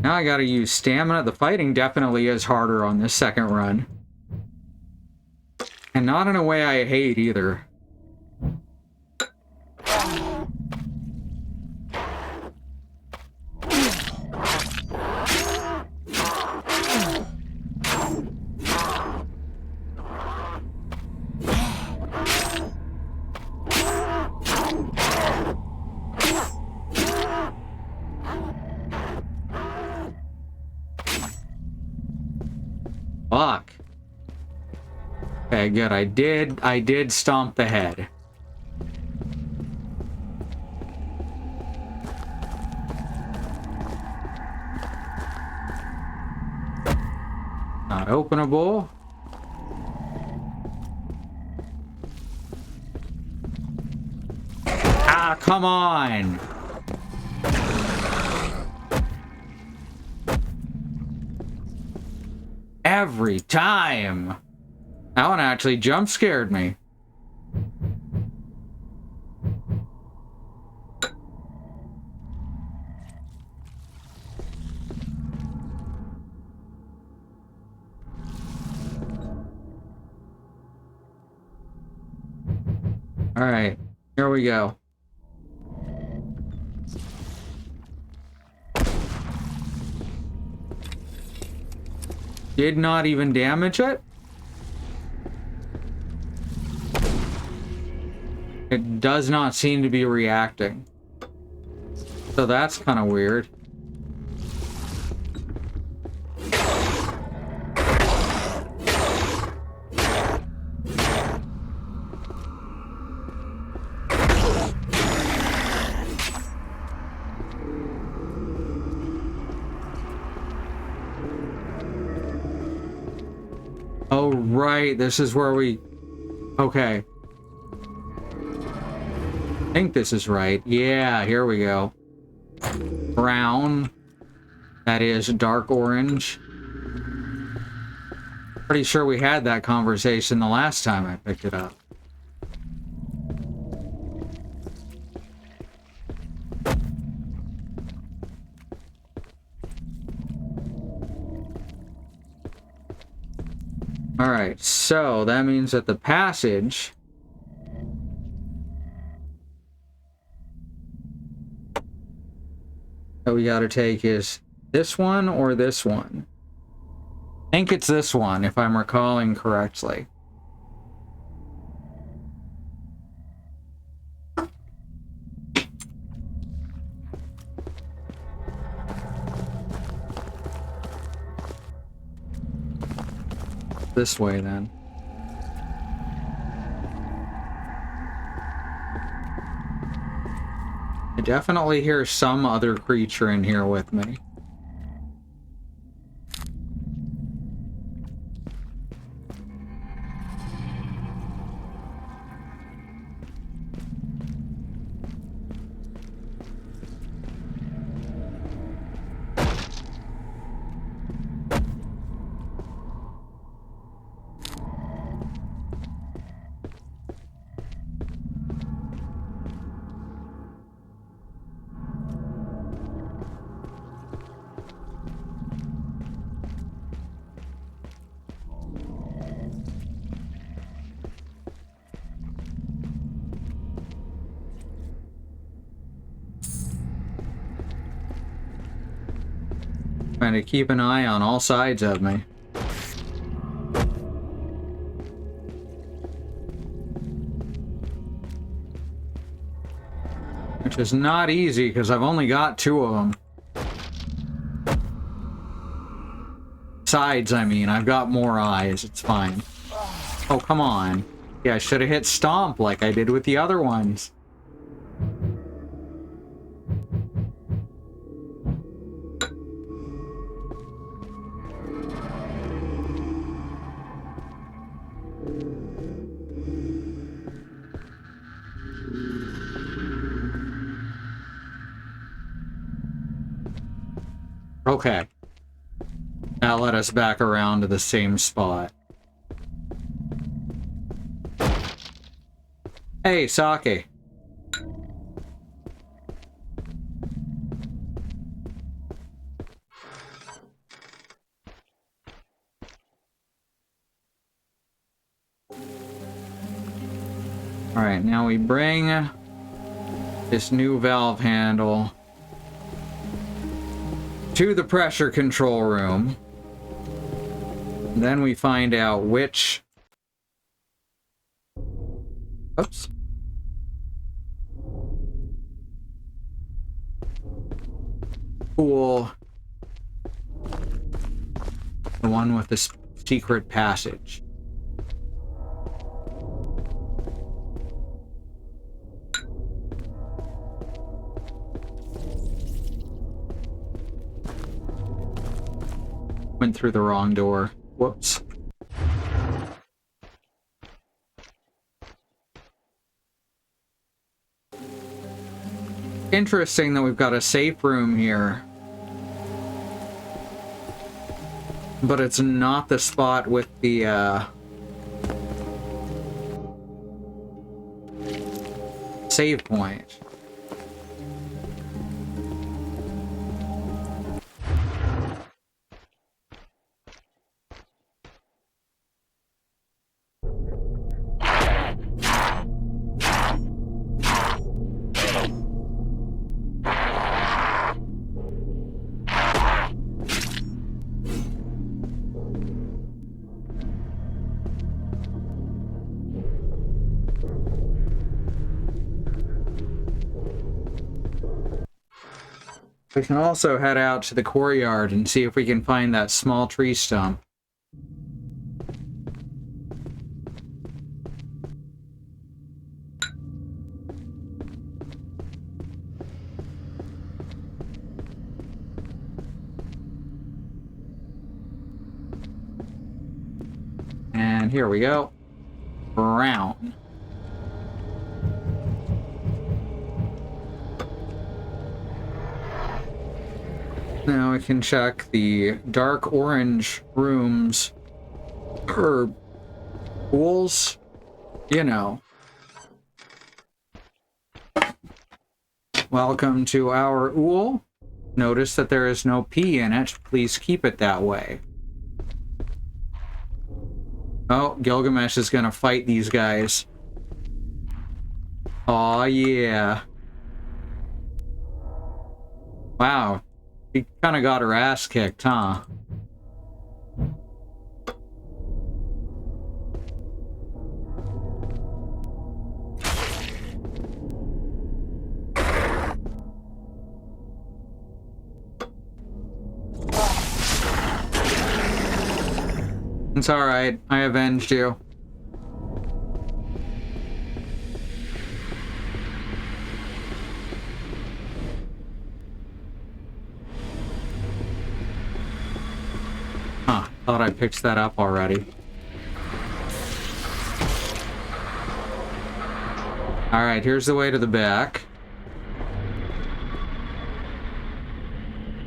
Now I gotta use stamina. The fighting definitely is harder on this second run. And not in a way I hate either. Fuck. Okay, good. I did stomp the head. Not openable. Ah, come on! Every time! That one actually jump scared me. Alright, here we go. Did not even damage it? It does not seem to be reacting. So that's kind of weird. Oh, right. This is where we... Okay. I think this is right. Yeah, here we go. Brown. That is dark orange. Pretty sure we had that conversation the last time I picked it up. Alright, so that means that the passage that we gotta take is this one or this one. I think it's this one, if I'm recalling correctly. This way, then. I definitely hear some other creature in here with me. Trying to keep an eye on all sides of me. Which is not easy because I've only got 2 of them. Sides, I mean. I've got more eyes. It's fine. Oh, come on. Yeah, I should have hit stomp like I did with the other ones. Okay. That led us back around to the same spot. Hey, Sake. Alright, now we bring this new valve handle to the pressure control room. Then we find out which... Oops. Pool. The one with the secret passage. Went through the wrong door. Whoops. Interesting that we've got a safe room here. But it's not the spot with the, save point. We can also head out to the courtyard and see if we can find that small tree stump. And here we go. Brown. Now we can check the dark orange rooms, or pools, you know. Welcome to our ool. Notice that there is no P in it. Please keep it that way. Oh, Gilgamesh is gonna fight these guys. Aw, yeah. Wow. He kind of got her ass kicked, huh? It's alright. I avenged you. Huh. Thought I picked that up already. Alright, here's the way to the back.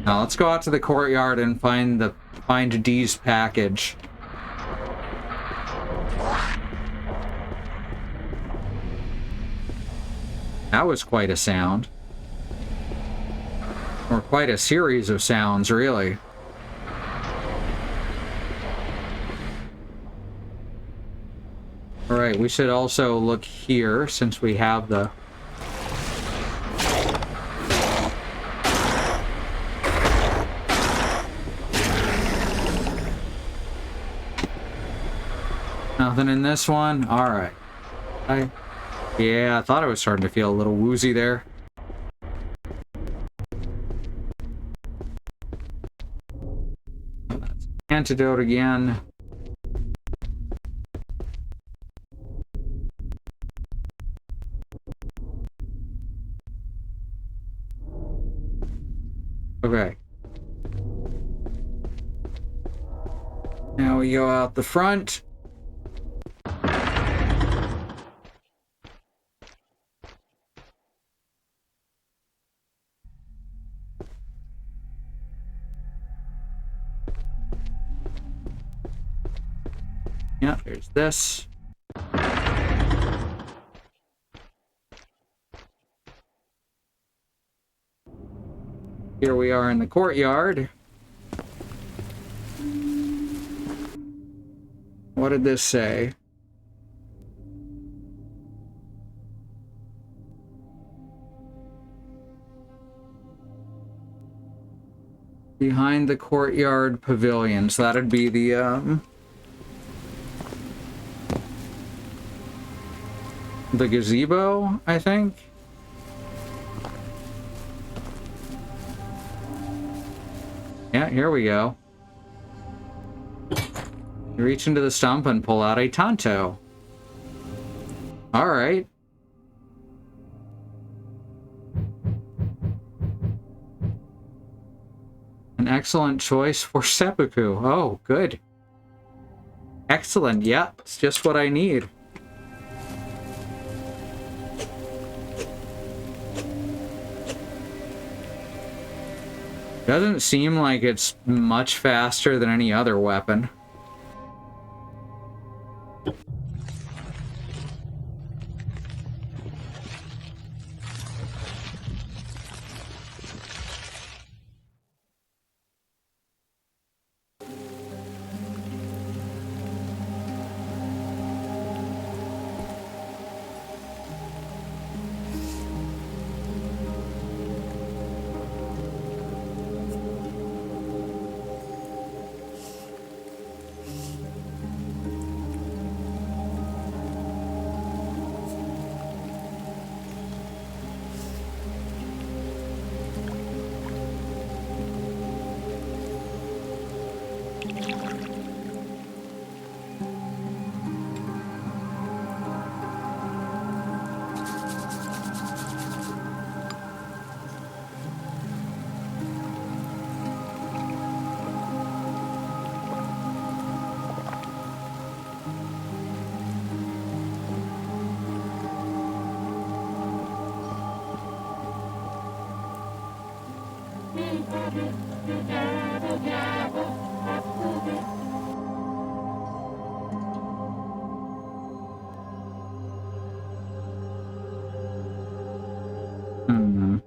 Now let's go out to the courtyard and find Dee's package. That was quite a sound. Or quite a series of sounds, really. Alright, we should also look here, since we have the... Nothing in this one? Alright. Yeah, I thought I was starting to feel a little woozy there. That's antidote again. Okay. Now we go out the front. Yeah, there's this. Here we are in the courtyard. What did this say? Behind the courtyard pavilion. So that'd be the gazebo, I think. Yeah, here we go. You reach into the stump and pull out a Tonto. Alright. An excellent choice for seppuku. Oh, good. Excellent, yeah. It's just what I need. Doesn't seem like it's much faster than any other weapon. Hmm.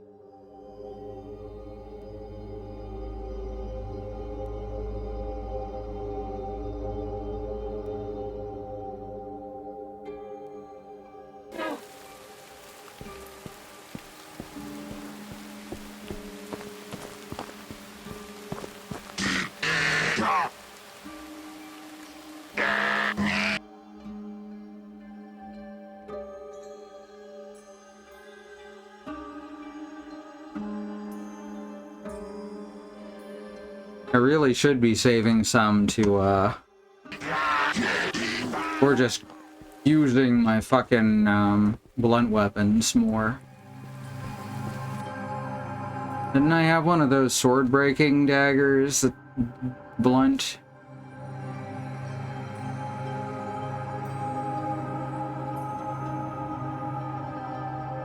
I really should be saving some to, or just using my fucking, blunt weapons more. Didn't I have one of those sword-breaking daggers that blunt?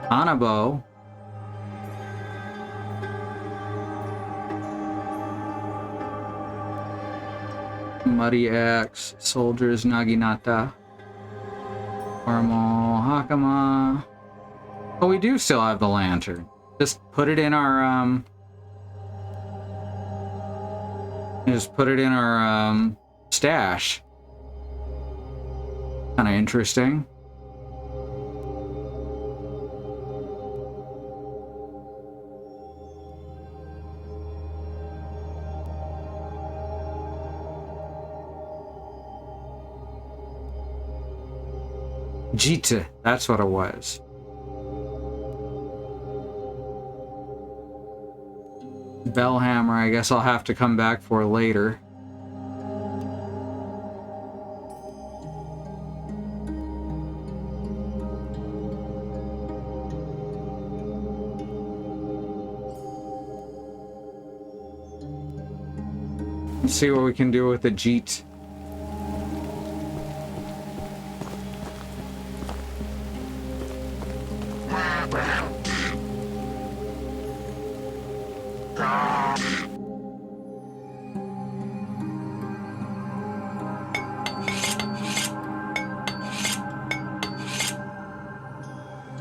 Hanabo. Muddy Axe, Soldier's Naginata, Formal Hakama. Oh, we do still have the lantern. Just put it in our, stash. Kinda interesting. Jita, that's what it was. Bellhammer, I guess I'll have to come back for later. Let's see what we can do with the Jeet.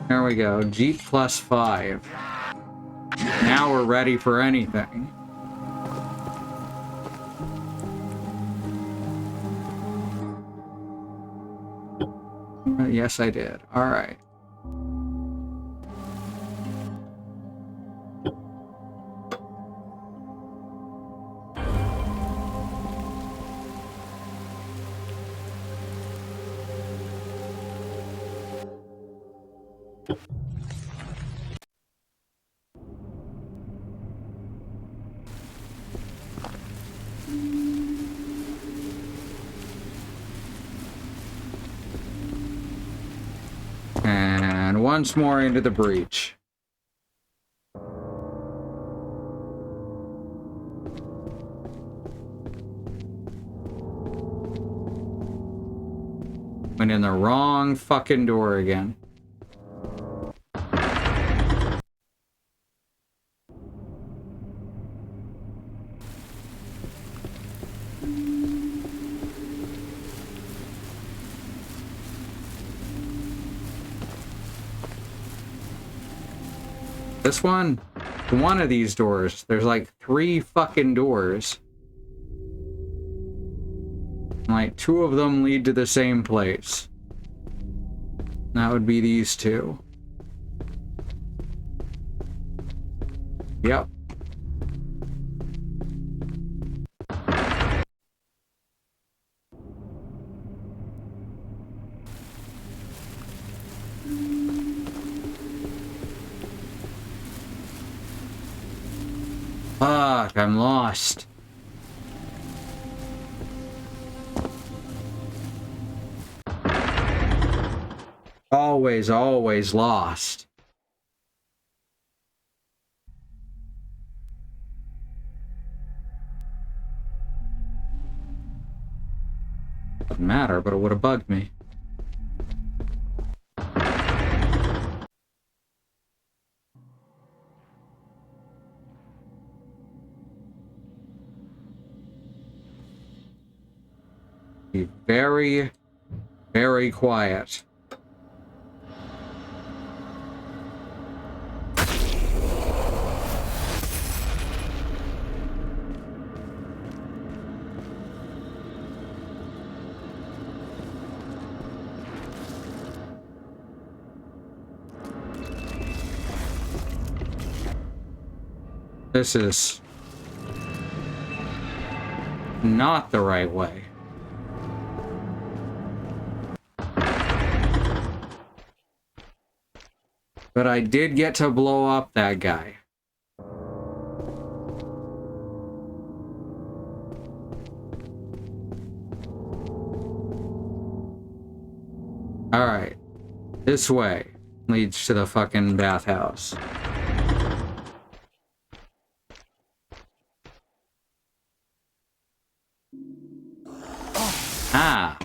There we go. Jeet +5. Now we're ready for anything. Yes, I did. All right. And once more into the breach. Went in the wrong fucking door again. This one of these doors, there's like 3 fucking doors. Like 2 of them lead to the same place. That would be these 2. Yep. Fuck, I'm lost. Always lost. Doesn't matter, but it would have bugged me. Be very, very quiet. This is not the right way. But I did get to blow up that guy. Alright. This way leads to the fucking bathhouse. Ah.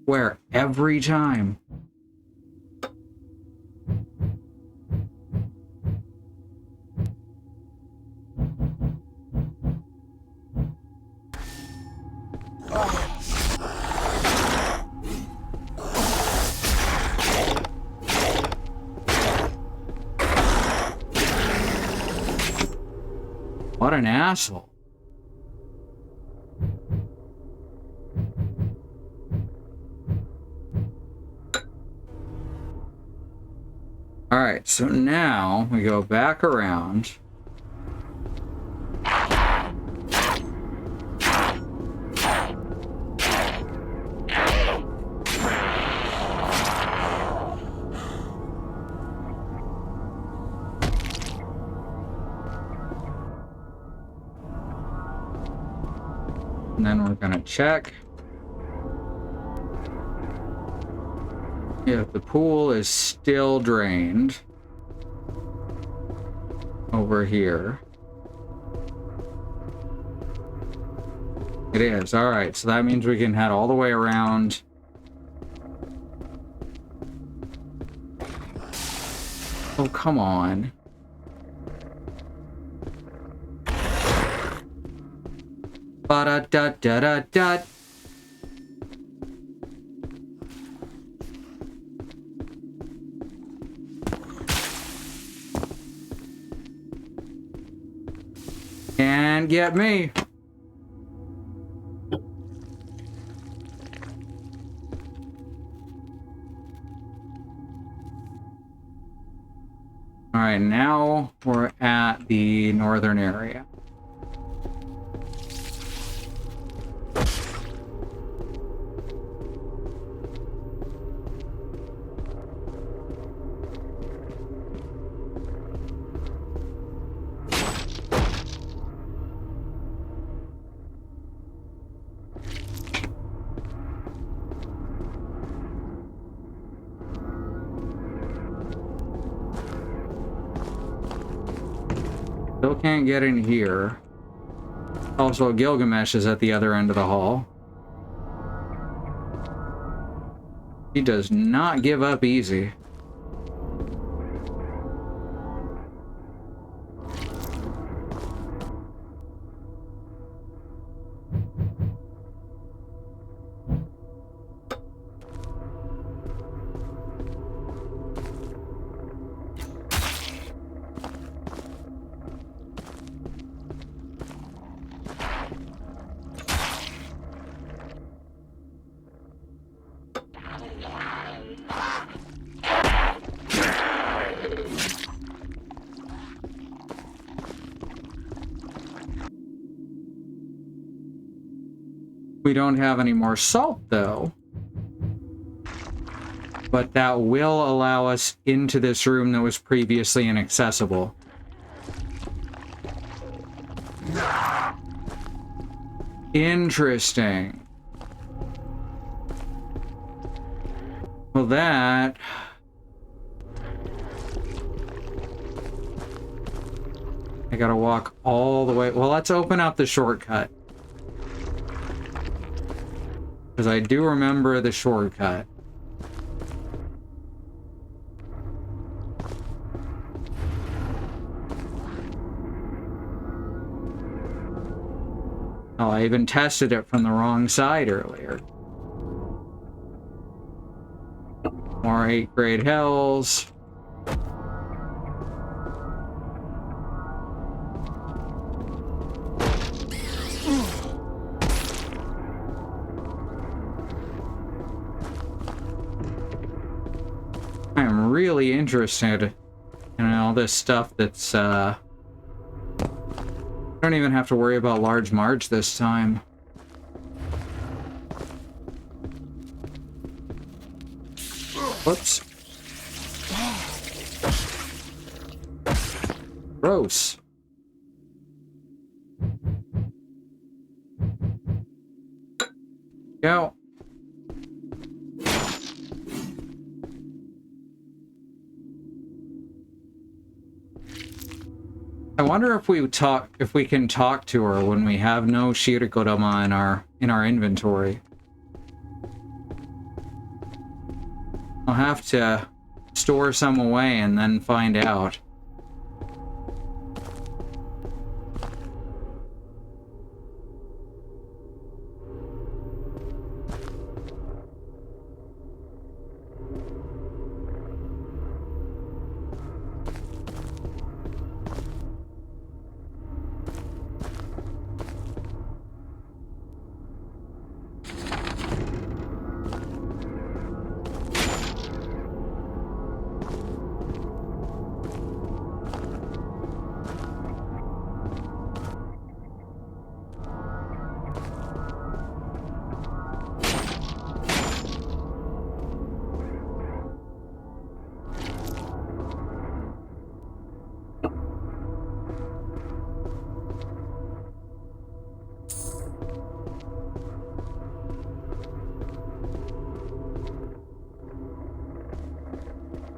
Where every time. What an asshole. Alright, so now we go back around. And then we're gonna check if the pool is still drained over here. It is. All right, so that means we can head all the way around. Oh, come on. Ba-da-da-da-da-da. Can't get me. All right, now we're at the northern area. Still can't get in here. Also, Gilgamesh is at the other end of the hall. He does not give up easy. We don't have any more salt, though. But that will allow us into this room that was previously inaccessible. Interesting. Well, that... I gotta walk all the way... Well, let's open up the shortcut. Because I do remember the shortcut. Oh, I even tested it from the wrong side earlier. More 8th grade hells. I'm really interested in all this stuff that's, I don't even have to worry about Large Marge this time. Whoops. Gross. Go. I wonder if we can talk to her when we have no Shirikodama in our inventory. I'll have to store some away and then find out.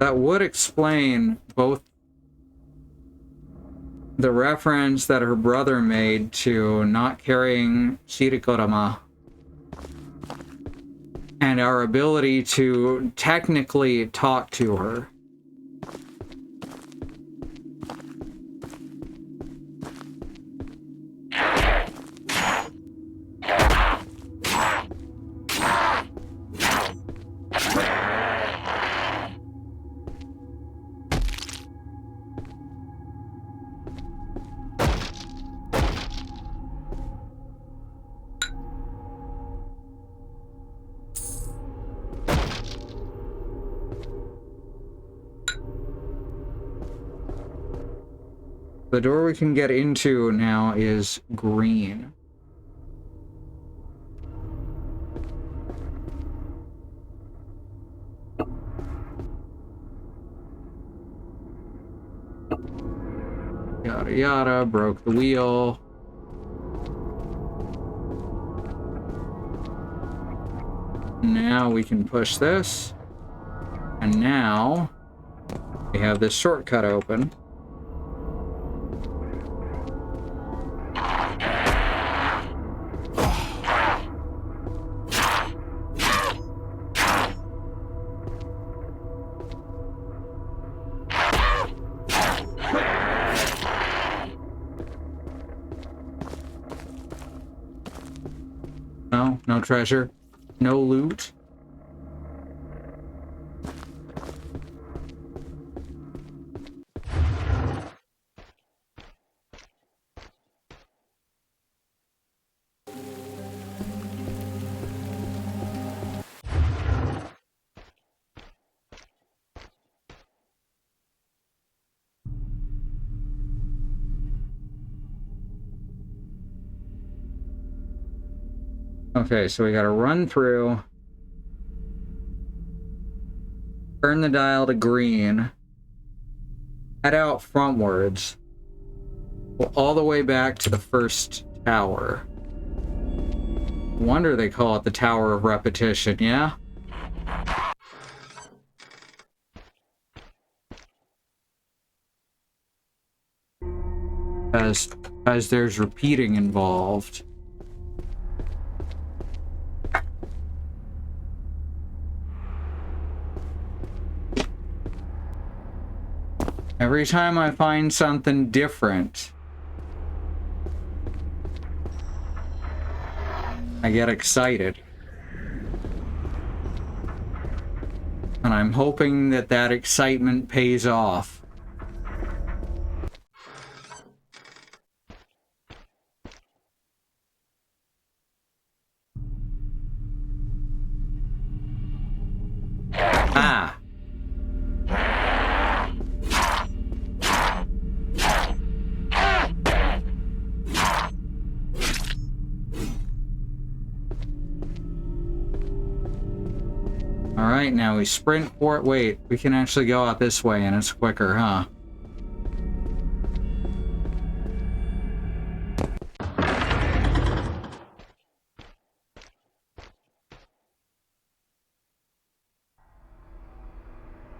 That would explain both the reference that her brother made to not carrying Shirikodama and our ability to technically talk to her. The door we can get into now is green. Yada yada, broke the wheel. Now we can push this. And now we have this shortcut open. No treasure, no loot. Okay, so we gotta run through, turn the dial to green, head out frontwards, all the way back to the first tower. Wonder they call it the Tower of Repetition, yeah? As there's repeating involved. Every time I find something different, I get excited. And I'm hoping that that excitement pays off. Ah! Alright, now we sprint for it. Wait, we can actually go out this way and it's quicker, huh?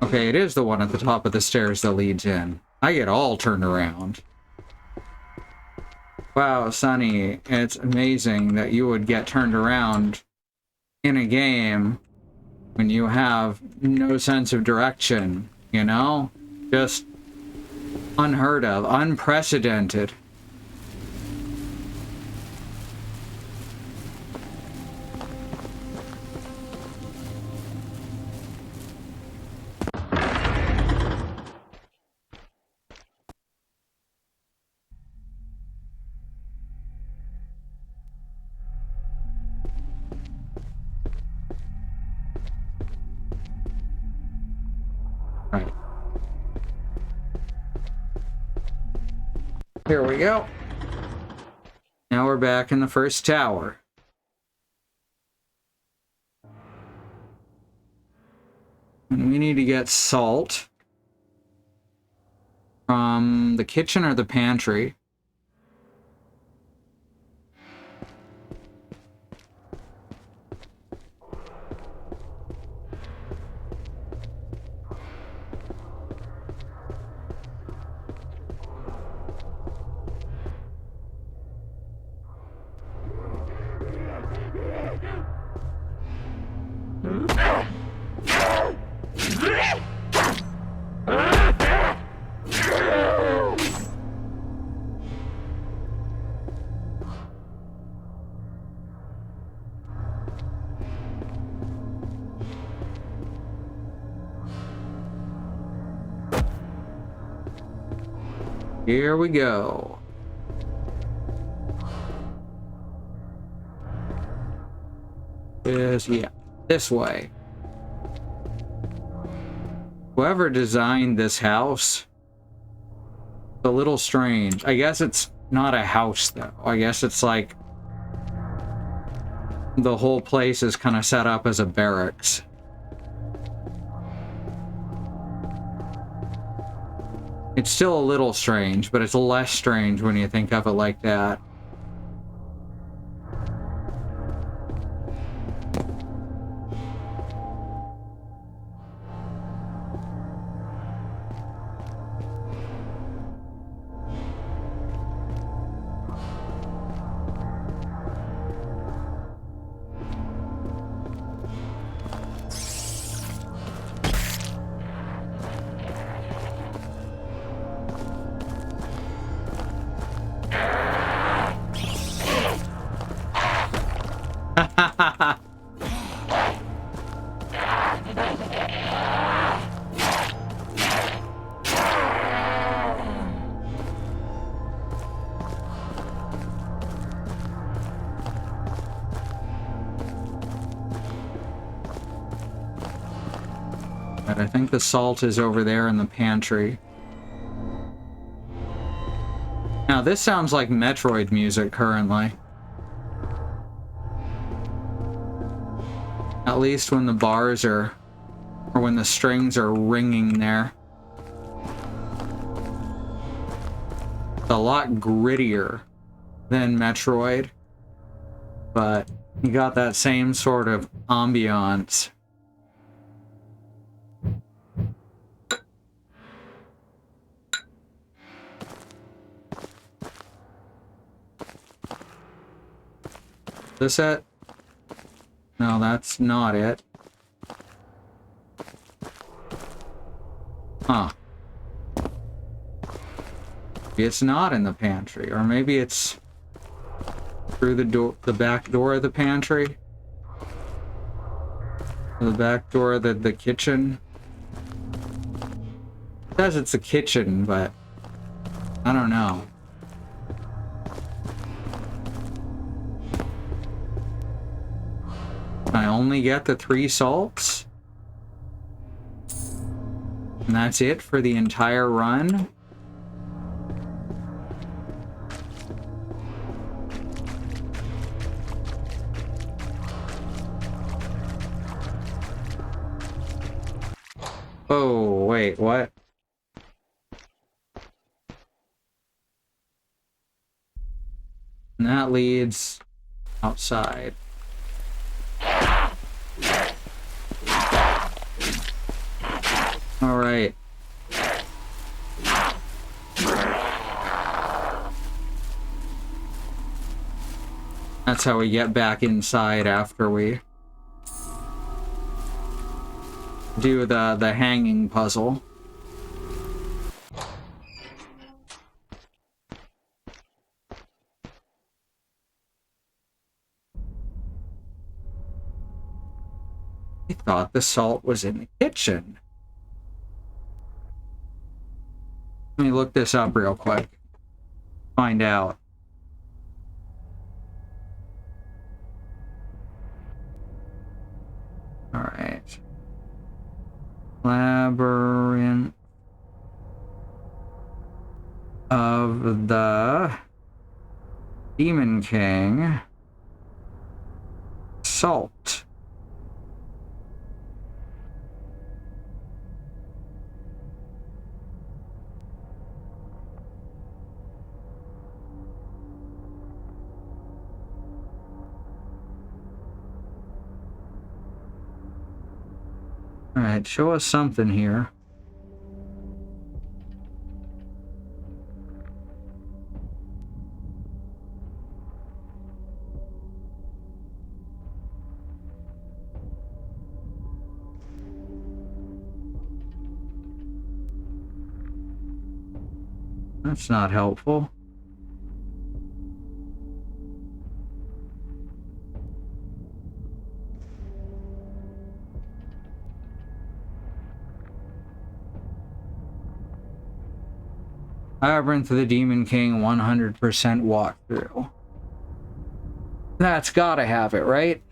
Okay, it is the one at the top of the stairs that leads in. I get all turned around. Wow, Sonny, it's amazing that you would get turned around in a game when you have no sense of direction, you know? Just unheard of, unprecedented. Right. Here we go. Now we're back in the first tower. And we need to get salt from the kitchen or the pantry. Here we go. Yeah, this way. Whoever designed this house, it's a little strange. I guess it's not a house, though. I guess it's like the whole place is kind of set up as a barracks. It's still a little strange, but it's less strange when you think of it like that. But I think the salt is over there in the pantry. Now this sounds like Metroid music currently. At least when the bars are, or when the strings are ringing there. It's a lot grittier than Metroid, but you got that same sort of ambiance. Is this it? No, that's not it. Huh. Maybe it's not in the pantry, or maybe it's through the door, the back door of the pantry, or the back door of the kitchen. It says it's a kitchen, but I don't know. Can I only get the 3 salts? And that's it for the entire run? Oh, wait, what? And that leads outside. All right. That's how we get back inside after we do the hanging puzzle. I thought the salt was in the kitchen. Let me look this up real quick. Find out. Alright. Labyrinth of the Demon King. Salt. Alright, show us something here. That's not helpful. Labyrinth of the Demon King 100% walkthrough. That's gotta have it, right?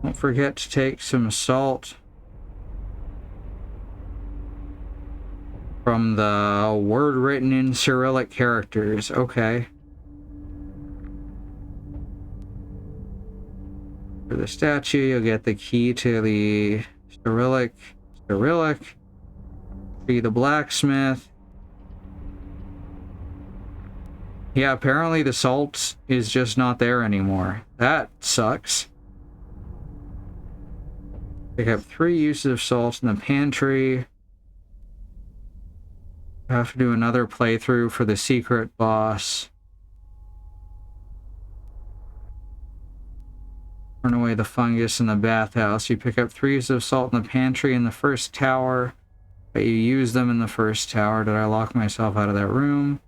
Don't forget to take some salt from the word written in Cyrillic characters. Okay. For the statue, you'll get the key to the Cyrillic. Be the blacksmith. Yeah, apparently the salt is just not there anymore. That sucks. Pick up 3 uses of salt in the pantry. I have to do another playthrough for the secret boss. Turn away the fungus in the bathhouse. You pick up 3 uses of salt in the pantry in the first tower, but you use them in the first tower. Did I lock myself out of that room?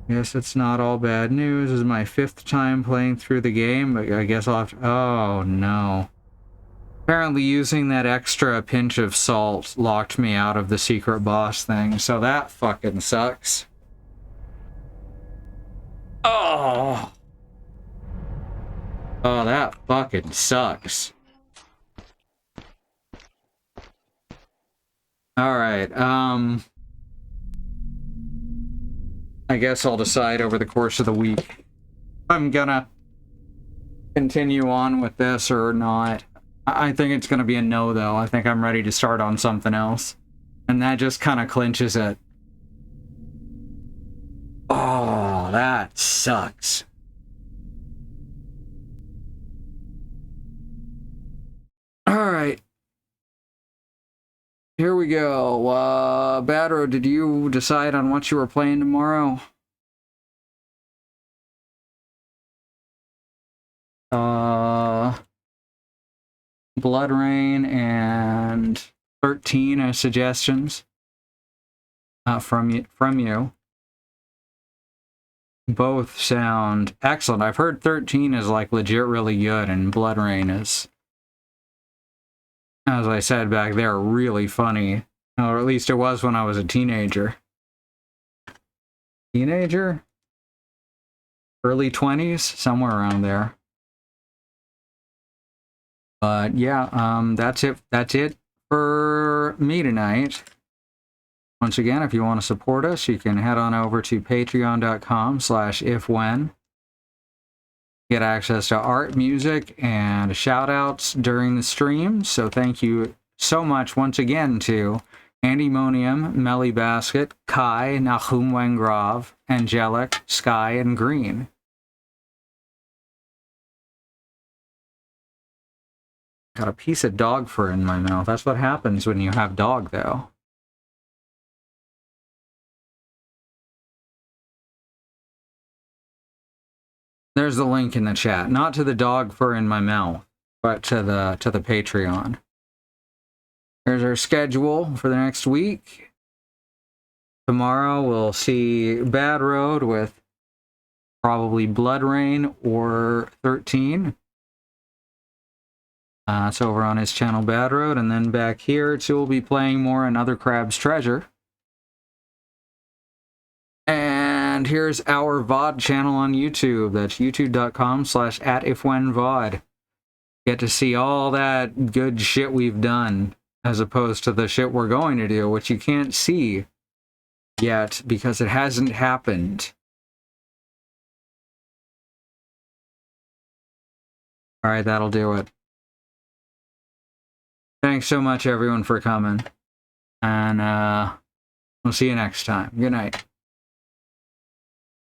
Guess it's not all bad news. This is my 5th time playing through the game, but I guess I'll have to... Oh, no. Apparently using that extra pinch of salt locked me out of the secret boss thing, so that fucking sucks. Oh! Oh, that fucking sucks. Alright, I guess I'll decide over the course of the week if I'm gonna continue on with this or not. I think it's gonna be a no, though. I think I'm ready to start on something else. And that just kind of clinches it. Oh, that sucks. Alright. Here we go. Badro, did you decide on what you were playing tomorrow? Blood Rain and 13 as suggestions from you. Both sound excellent. I've heard 13 is like legit really good, and Blood Rain is, as I said back there, really funny. Or at least it was when I was a teenager. Early 20s? Somewhere around there. But yeah, that's it for me tonight. Once again, if you want to support us, you can head on over to patreon.com/ifwhen. Get access to art, music, and shout-outs during the stream. So thank you so much once again to Andemonium, Melly Basket, Kai, Nahum Wengrav, Angelic, Sky, and Green. Got a piece of dog fur in my mouth. That's what happens when you have dog, though. There's the link in the chat. Not to the dog fur in my mouth, but to the Patreon. There's our schedule for the next week. Tomorrow we'll see Bad Road with probably Blood Rain or 13. It's over on his channel Bad Road, and then back here we'll be playing more Another Crab's Treasure. And here's our VOD channel on YouTube. That's youtube.com/@ifwhenvod. Get to see all that good shit we've done, as opposed to the shit we're going to do, which you can't see yet because it hasn't happened. Alright, that'll do it. Thanks so much, everyone, for coming. And we'll see you next time. Good night.